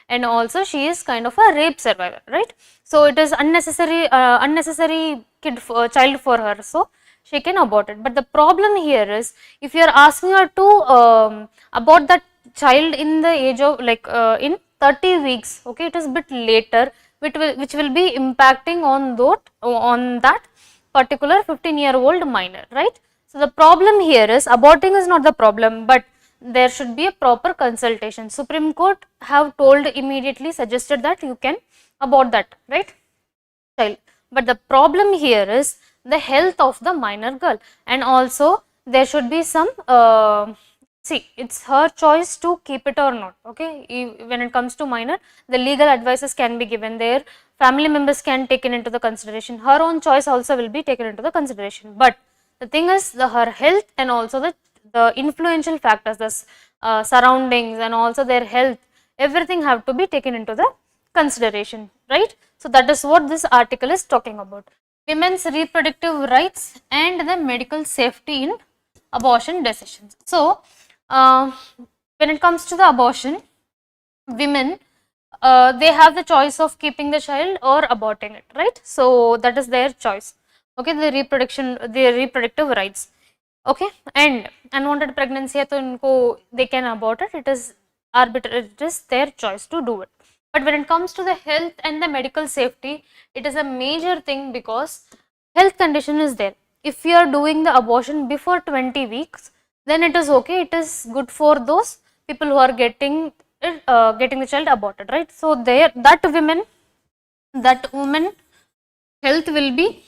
and also she is kind of a rape survivor, right? So it is unnecessary child for her, so she can abort it. But the problem here is, if you are asking her to abort that child in the age of in 30 weeks, okay, it is bit later, which will be impacting on that particular 15-year-old minor, right? So the problem here is, aborting is not the problem, but there should be a proper consultation. Supreme Court have told, immediately suggested that you can abort that, right, child. But the problem here is the health of the minor girl, and also there should be some see, it's her choice to keep it or not. Okay, when it comes to minor, the legal advices can be given there, family members can take it into the consideration, her own choice also will be taken into the consideration. But the thing is, her health and also the influential factors, the surroundings and also their health, everything have to be taken into the consideration, right? So that is what this article is talking about. Women's reproductive rights and the medical safety in abortion decisions. So when it comes to the abortion, women, they have the choice of keeping the child or aborting it, right? So that is their choice. Okay, the reproductive rights. Okay, and unwanted pregnancy hai to unko, they can abort it. It is arbitrary, it is their choice to do it. But when it comes to the health and the medical safety, it is a major thing, because health condition is there. If you are doing the abortion before 20 weeks, then it is okay, it is good for those people who are getting the child aborted, right? So there, that woman health will be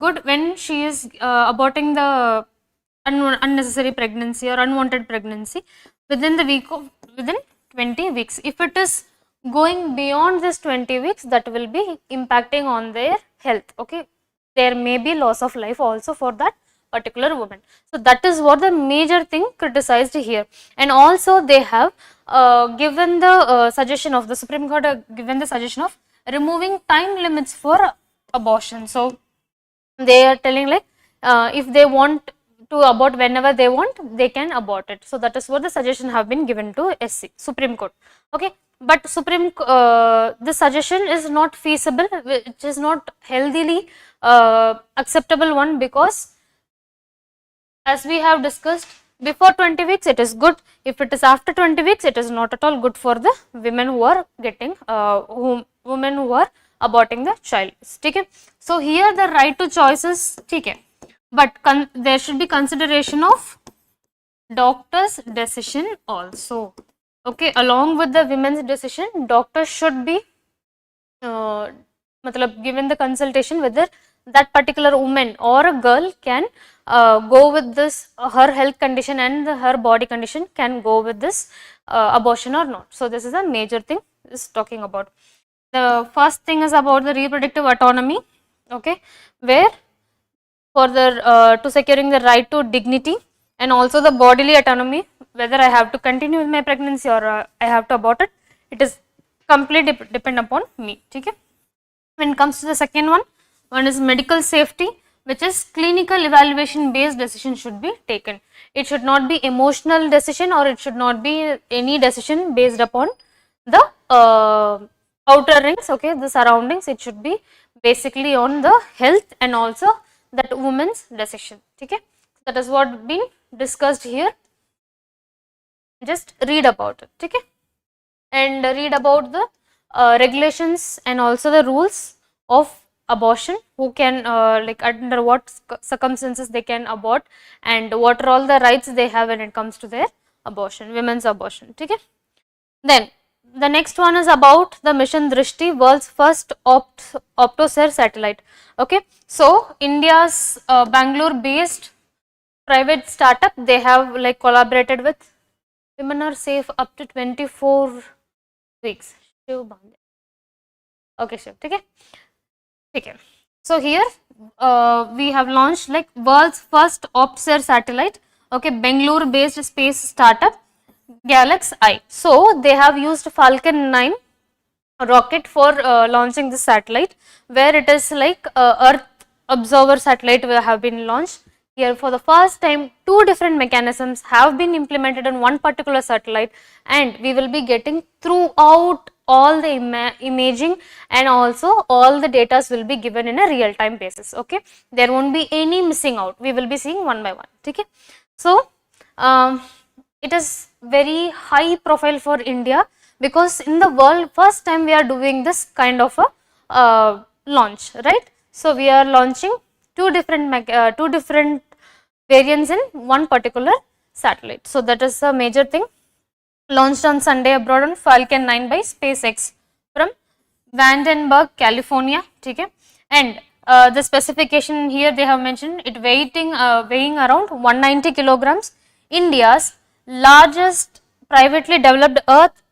good when she is aborting the unnecessary pregnancy or unwanted pregnancy within 20 weeks. If it is going beyond this 20 weeks, that will be impacting on their health. Okay, there may be loss of life also for that particular woman. So that is what the major thing criticized here. And also they have given the suggestion of the Supreme Court, given the suggestion of removing time limits for abortion. So they are telling, like, if they want to abort whenever they want, they can abort it. So that is what the suggestion have been given to Supreme Court. Okay, but this suggestion is not feasible, which is not healthily acceptable one, because as we have discussed, before 20 weeks it is good. If it is after 20 weeks, it is not at all good for the women who are getting women who are aborting the child. Okay, so here the right to choice is okay, but there should be consideration of doctor's decision also. Okay, along with the women's decision, doctors should be given the consultation whether that particular woman or a girl can go with this, her health condition and her body condition can go with this abortion or not. So this is a major thing is talking about. The first thing is about the reproductive autonomy, okay, where for the to securing the right to dignity and also the bodily autonomy, whether I have to continue with my pregnancy or I have to abort it, it is completely depend upon me. Okay. When it comes to the second one is medical safety, which is clinical evaluation based decision should be taken. It should not be emotional decision or it should not be any decision based upon the outer rings, okay, the surroundings. It should be basically on the health and also that woman's decision. Okay, that is what been discussed here. Just read about it. Okay, and read about the regulations and also the rules of abortion, who can like under what circumstances they can abort and what are all the rights they have when it comes to their abortion, women's abortion. Okay. Then the next one is about the mission Drishti, world's first optocell satellite. Okay, so India's Bangalore based private startup, they have like collaborated with women are safe up to 24 weeks. Okay, sure. Okay. Okay. So here we have launched like world's first optocell satellite. Okay, Bangalore based space startup Galaxy I. So they have used Falcon 9 rocket for launching this satellite, where it is like Earth observer satellite will have been launched. Here for the first time, two different mechanisms have been implemented on one particular satellite, and we will be getting throughout all the imaging and also all the data will be given in a real time basis. Okay, there won't be any missing out. We will be seeing one by one. Okay, so it is very high profile for India, because in the world first time we are doing this kind of a launch, right? So we are launching two different variants in one particular satellite. So that is a major thing. Launched on Sunday abroad on Falcon 9 by SpaceX from Vandenberg, California. Okay, and the specification here they have mentioned it weighing around 190 kilograms. India's largest privately developed Earth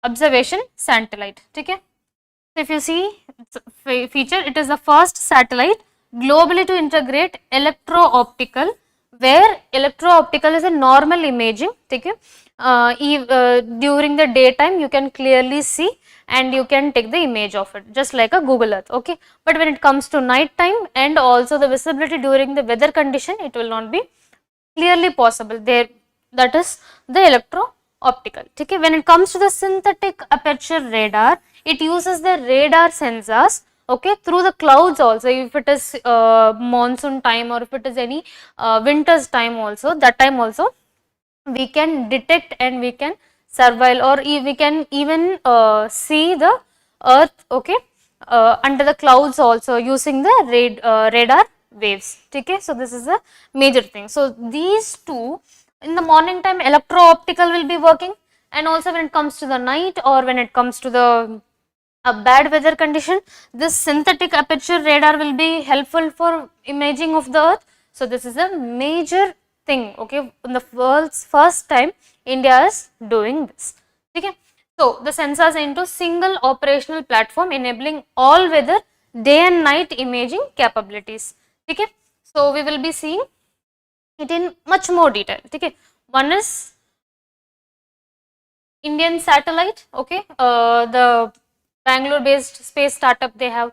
observation satellite. Okay. So if you see feature, it is the first satellite globally to integrate electro-optical, where electro-optical is a normal imaging. Okay. During the daytime you can clearly see and you can take the image of it just like a Google Earth. Okay. But when it comes to night time and also the visibility during the weather condition, it will not be clearly possible there. That is the electro-optical. Okay. When it comes to the synthetic aperture radar, it uses the radar sensors, okay, through the clouds also. If it is monsoon time or if it is any winter's time also, that time also we can detect and we can surveil, or we can even see the earth, okay, under the clouds also using the radar waves. Okay, so this is a major thing. So these two, in the morning time electro-optical will be working, and also when it comes to the night or when it comes to the bad weather condition, this synthetic aperture radar will be helpful for imaging of the earth. So this is a major thing. Okay, in the world's first time India is doing this. Okay, so the sensors into single operational platform enabling all weather day and night imaging capabilities. Okay, so we will be seeing it in much more detail. Okay, one is Indian satellite. Okay, the Bangalore based space startup, they have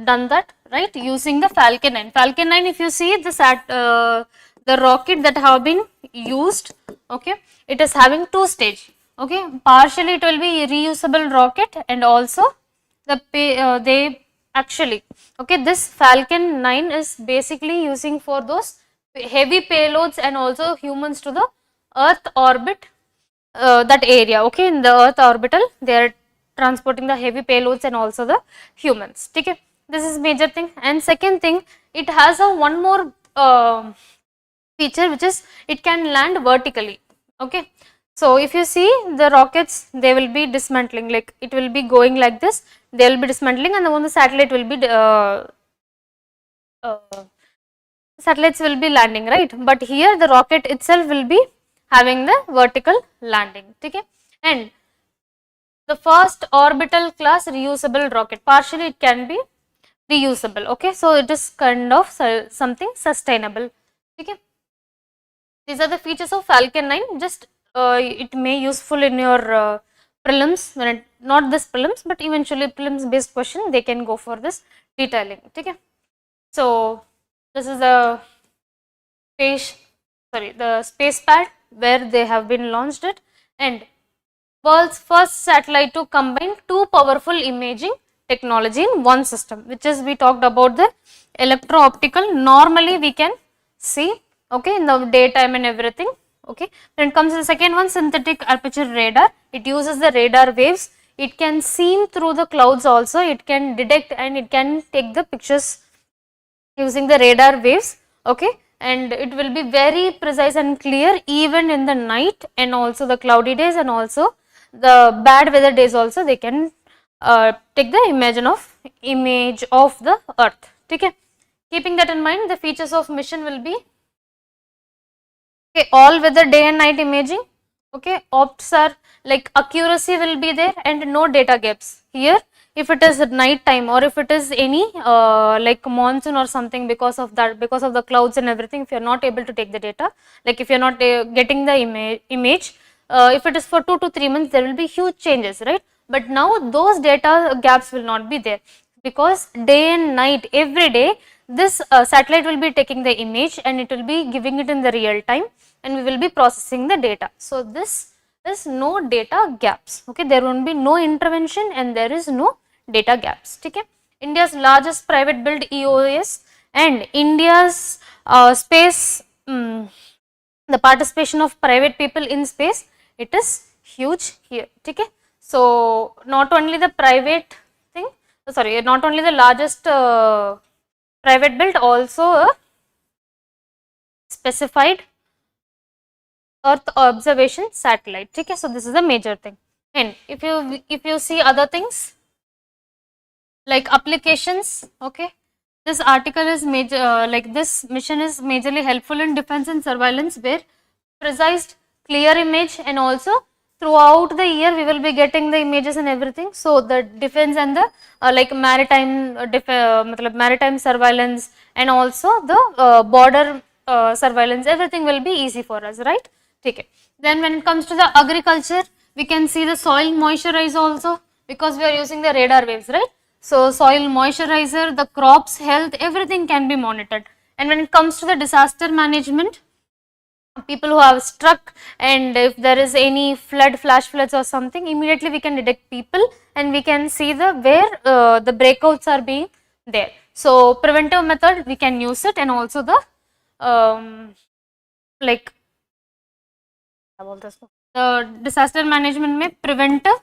done that, right, using the Falcon 9. Falcon 9, if you see the rocket that have been used, okay, it is having two stage. Okay, partially it will be reusable rocket, and also they actually, okay, this Falcon 9 is basically using for those heavy payloads and also humans to the earth orbit, that area. Okay, in the earth orbital they are transporting the heavy payloads and also the humans. Okay, this is major thing. And second thing, it has a one more feature, which is it can land vertically. Okay, So if you see the rockets, they will be dismantling, like it will be going like this, they will be dismantling, and then the satellite will be satellites will be landing, right? But here the rocket itself will be having the vertical landing. Okay, and the first orbital class reusable rocket, partially it can be reusable. Okay, so it is kind of something sustainable. Okay, these are the features of Falcon 9. Just it may useful in your prelims, when it, not this prelims, but eventually prelims based question, they can go for this detailing. Okay, so this is the space pad where they have been launched it, and world's first satellite to combine two powerful imaging technology in one system, which is we talked about the electro-optical. Normally we can see, okay, in the daytime and everything. Okay, when it comes to the second one, synthetic aperture radar, it uses the radar waves. It can see through the clouds also, it can detect and it can take the pictures using the radar waves. Okay, and it will be very precise and clear even in the night and also the cloudy days and also the bad weather days also, they can take the image of the earth. Okay, keeping that in mind, the features of mission will be, okay, all weather day and night imaging. Okay, opts are like accuracy will be there and no data gaps. Here if it is at night time or if it is any like monsoon or something, because of that, because of the clouds and everything, if you are not able to take the data, like if you are not getting the image, if it is for 2 to 3 months, there will be huge changes, right? But now those data gaps will not be there, because day and night every day this satellite will be taking the image and it will be giving it in the real time and we will be processing the data. So this is no data gaps. Okay, there won't be no intervention and there is no data gaps. Okay, India's largest private built EOS and India's space, the participation of private people in space, it is huge here. Okay, so not only the private thing, sorry, not only the largest private built, also a specified Earth observation satellite. Okay, so this is a major thing. And if you see other things like applications, okay, this article is major, like this mission is majorly helpful in defense and surveillance, where precise clear image, and also throughout the year we will be getting the images and everything. So the defense and the like maritime maritime surveillance and also the border surveillance, everything will be easy for us, right? Okay. Then when it comes to the agriculture, we can see the soil moisturizer also, because we are using the radar waves, right? So soil moisturizer, the crops health, everything can be monitored. And when it comes to the disaster management, people who have struck, and if there is any flood, flash floods or something, immediately we can detect people and we can see the where the breakouts are being there. So preventive method we can use it, and also the like the disaster management may preventive,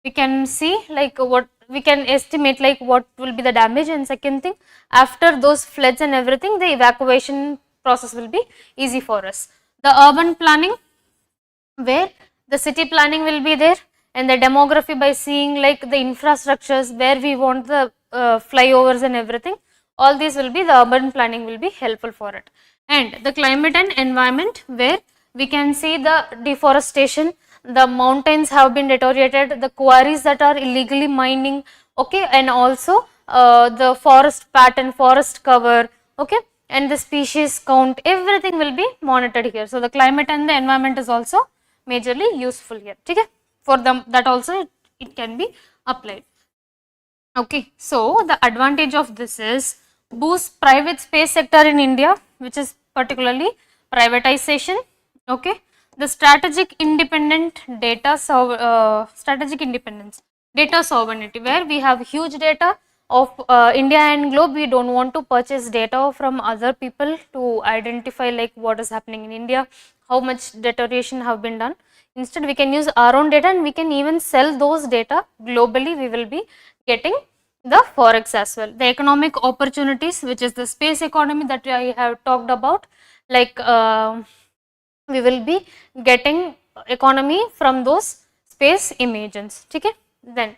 we can see like what we can estimate, like what will be the damage, and second thing, after those floods and everything, the evacuation process will be easy for us. The urban planning, where the city planning will be there, and the demography by seeing like the infrastructures where we want the flyovers and everything, all these will be, the urban planning will be helpful for it. And the climate and environment, where we can see the deforestation, the mountains have been deteriorated, the quarries that are illegally mining, okay, and also the forest pattern, forest cover, okay, and the species count, everything will be monitored here. So the climate and the environment is also majorly useful here. Okay, for them that also it can be applied. Okay, so the advantage of this is boost private space sector in India, which is particularly privatization. Okay, the strategic independent data, strategic independence, data sovereignty, where we have huge data of India and globe. We don't want to purchase data from other people to identify like what is happening in India, how much deterioration have been done. Instead, we can use our own data and we can even sell those data globally. We will be getting the forex as well. The economic opportunities, which is the space economy that I have talked about, like we will be getting economy from those space images. Okay. Then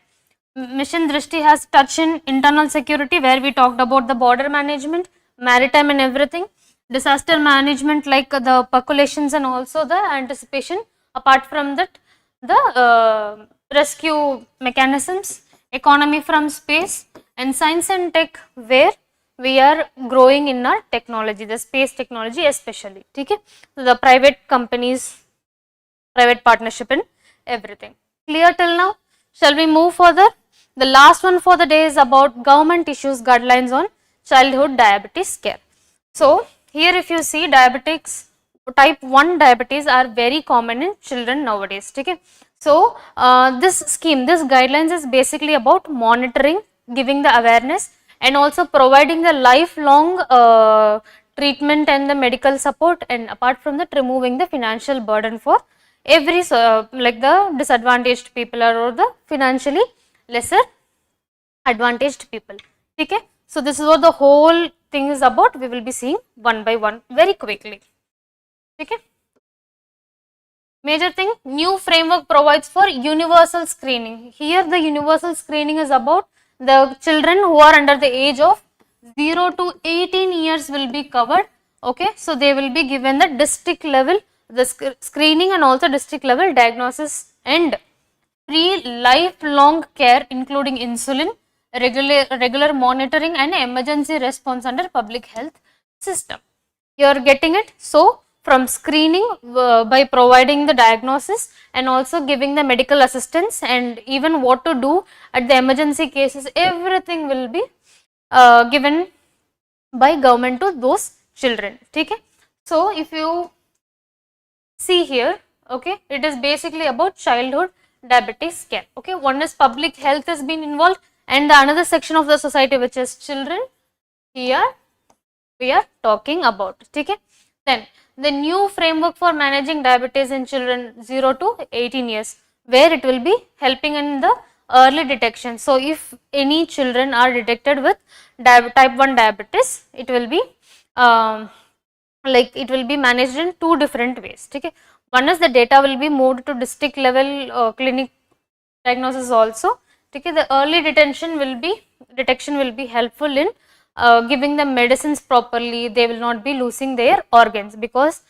Mission Drishti has touched in internal security, where we talked about the border management, maritime and everything, disaster management like the percolations and also the anticipation. Apart from that, the rescue mechanisms, economy from space, and science and tech, where we are growing in our technology, the space technology especially. Okay? So the private companies, private partnership and everything. Clear till now? Shall we move further? The last one for the day is about government issues guidelines on childhood diabetes care. So here if you see, diabetics, type 1 diabetes are very common in children nowadays. Okay? So this scheme, this guidelines is basically about monitoring, giving the awareness, and also providing the lifelong treatment and the medical support, and apart from that, removing the financial burden for every like the disadvantaged people or the financially lesser advantaged people. Okay. So this is what the whole thing is about. We will be seeing one by one very quickly. Okay. Major thing, new framework provides for universal screening. Here the universal screening is about the children who are under the age of 0 to 18 years will be covered. Okay. So they will be given the district level, the screening, and also district level diagnosis and free lifelong care, including insulin, regular monitoring and emergency response under public health system. You are getting it? So from screening by providing the diagnosis and also giving the medical assistance and even what to do at the emergency cases, everything will be given by government to those children. Okay? So if you see here, okay, it is basically about childhood diabetes care. Okay, one is public health has been involved, and the another section of the society which is children, here we are talking about. Okay, then the new framework for managing diabetes in children 0 to 18 years, where it will be helping in the early detection. So if any children are detected with type 1 diabetes, it will be like it will be managed in two different ways. Okay, one is the data will be moved to district level clinic diagnosis also. Okay, the early detection will be helpful in giving them medicines properly. They will not be losing their organs, because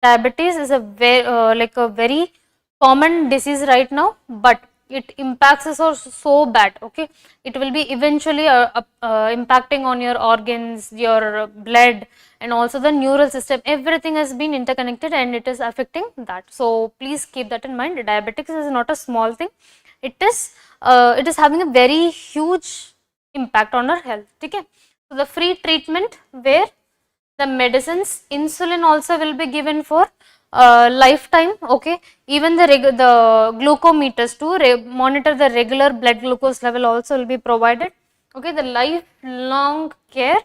diabetes is a very common disease right now, but it impacts us so bad. Okay, it will be eventually impacting on your organs, your blood, and also the neural system. Everything has been interconnected and it is affecting that. So please keep that in mind. Diabetics is not a small thing. It is having a very huge impact on our health. Okay, so the free treatment, where the medicines, insulin also will be given for lifetime. Okay, even the glucometers to monitor the regular blood glucose level also will be provided. Okay, the lifelong care.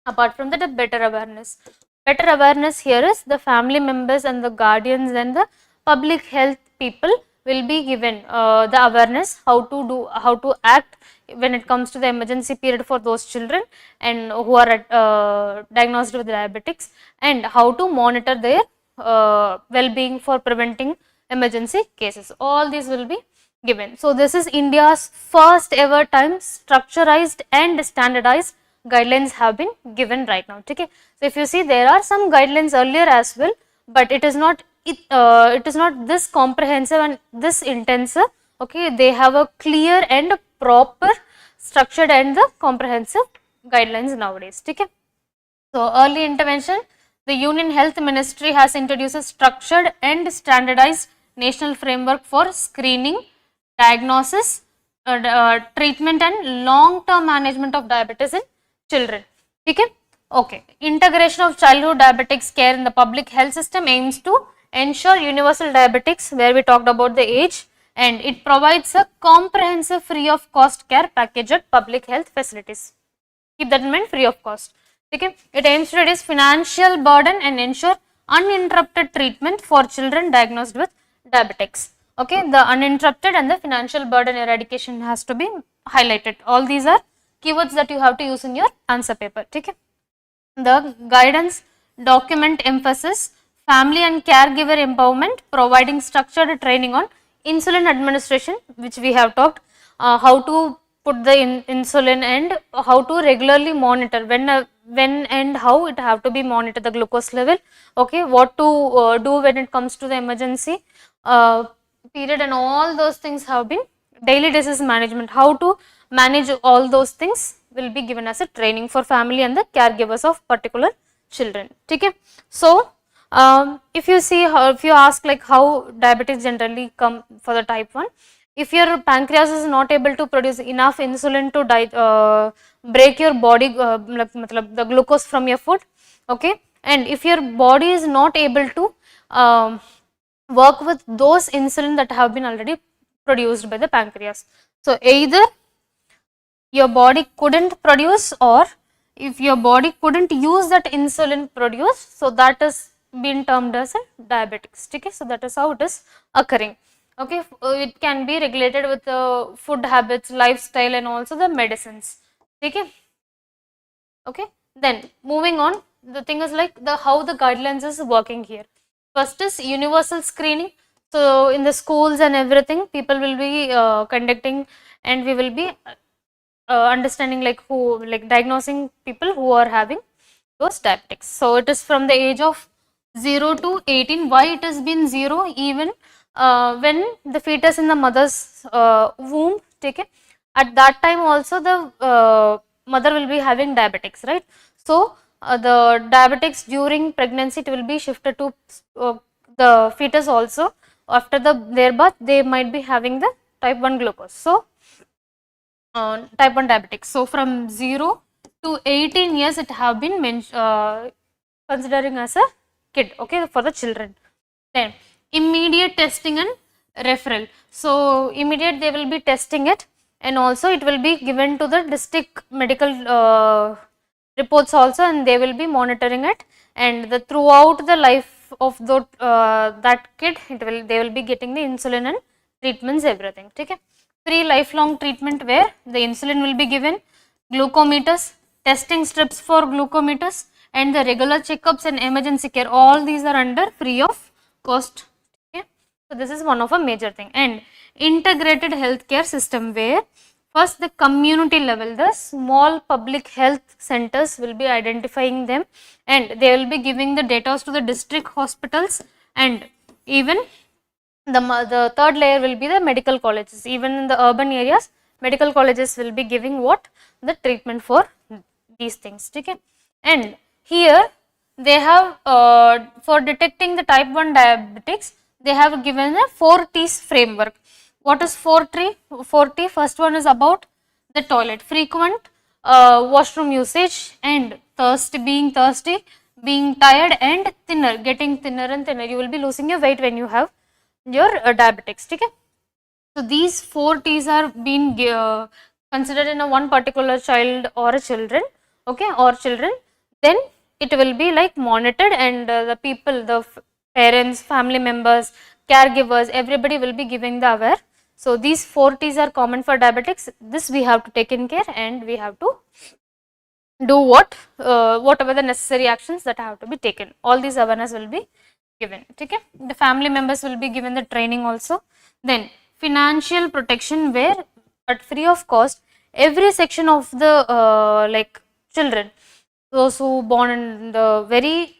Apart from that, a better awareness. Better awareness here is the family members and the guardians and the public health people will be given the awareness how to act when it comes to the emergency period for those children and who are diagnosed with diabetics, and how to monitor their well-being for preventing emergency cases. All these will be given. So this is India's first ever time structurized and standardized guidelines have been given right now. Okay, so if you see, there are some guidelines earlier as well, but it is not this comprehensive and this intensive. Okay, they have a clear and proper structured and the comprehensive guidelines nowadays. Okay, so early intervention, the Union Health Ministry has introduced a structured and standardized national framework for screening, diagnosis, treatment and long-term management of diabetes in children. Okay. Integration of childhood diabetics care in the public health system aims to ensure universal diabetics, where we talked about the age, and it provides a comprehensive free of cost care package at public health facilities. Keep that in mind, free of cost. Okay. It aims to reduce financial burden and ensure uninterrupted treatment for children diagnosed with diabetics. Okay, the uninterrupted and the financial burden eradication has to be highlighted. All these are keywords that you have to use in your answer paper. Okay. The guidance document emphasis family and caregiver empowerment, providing structured training on insulin administration, which we have talked, how to put the insulin and how to regularly monitor when and how it have to be monitored the glucose level, okay, what to do when it comes to the emergency period, and all those things have been daily disease management, how to manage all those things will be given as a training for family and the caregivers of particular children. Okay. So if you see if you ask like how diabetes generally come for the type 1, if your pancreas is not able to produce enough insulin to break your body the glucose from your food, okay, and if your body is not able to work with those insulin that have been already produced by the pancreas, so either your body couldn't produce, or if your body couldn't use that insulin produced, so that is been termed as a diabetics. Okay, so that is how it is occurring. Okay, it can be regulated with food habits, lifestyle, and also the medicines. Okay. Okay, then moving on, the thing is like the how the guidelines is working here. First is universal screening. So in the schools and everything, people will be conducting, and we will be understanding like who, like diagnosing people who are having those diabetics. So it is from the age of 0 to 18. Why it has been 0? Even when the fetus in the mother's womb, take it, at that time also the mother will be having diabetics, right? So the diabetics during pregnancy, it will be shifted to the fetus also. After their birth, they might be having the type 1 glucose. So type 1 diabetics. So from 0 to 18 years, it have been considering as a kid, okay, for the children. Then immediate testing and referral. So immediate they will be testing it, and also it will be given to the district medical reports also, and they will be monitoring it, and the throughout the life of the that kid, they will be getting the insulin and treatments, everything. Okay, free lifelong treatment where the insulin will be given, glucometers, testing strips for glucometers, and the regular checkups and emergency care, all these are under free of cost. Okay. So this is one of a major thing. And integrated healthcare system where first the community level, the small public health centers will be identifying them, and they will be giving the data to the district hospitals, and even the third layer will be the medical colleges. Even in the urban areas, medical colleges will be giving what? The treatment for these things. Okay. And here they have for detecting the type 1 diabetics, they have given a 4 T's framework. What is 4 T? 4 T, first one is about the toilet, frequent washroom usage, and being thirsty, being tired, and thinner, getting thinner and thinner. You will be losing your weight when you have your diabetics. Okay. So these 4 T's are being considered in a one particular child or a children, okay, or children. Then it will be like monitored, and the people, the parents, family members, caregivers, everybody will be giving the aware. So these 4 T's are common for diabetics. This we have to take in care, and we have to do whatever the necessary actions that have to be taken. All these awareness will be given. Okay, the family members will be given the training also. Then financial protection, where at free of cost, every section of the like children, those who born in the very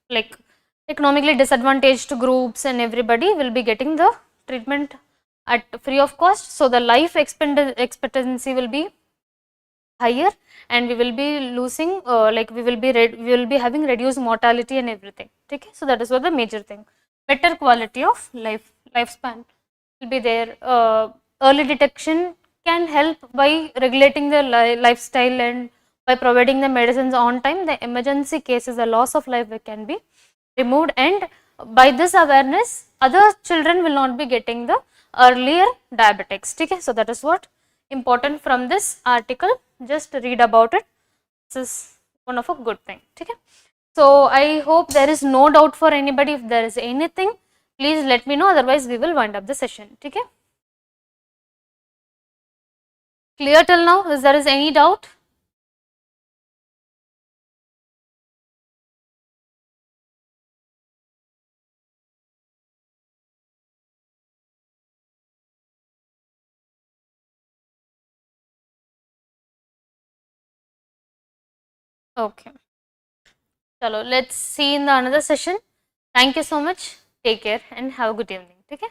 like economically disadvantaged groups, and everybody will be getting the treatment at free of cost. So the life expectancy will be higher, and we will be losing like we will be having reduced mortality and everything. Okay, so that is what the major thing. Better quality of lifespan will be there. Early detection can help by regulating the lifestyle, and by providing the medicines on time, the emergency cases, the loss of life can be removed, and by this awareness, other children will not be getting the earlier diabetics. Okay, so that is what important from this article. Just read about it. This is one of a good thing. Okay, so I hope there is no doubt for anybody. If there is anything, please let me know, otherwise we will wind up the session. Okay, clear till now? Is there is any doubt? Okay. Chalo, let's see in the another session. Thank you so much. Take care and have a good evening. Okay.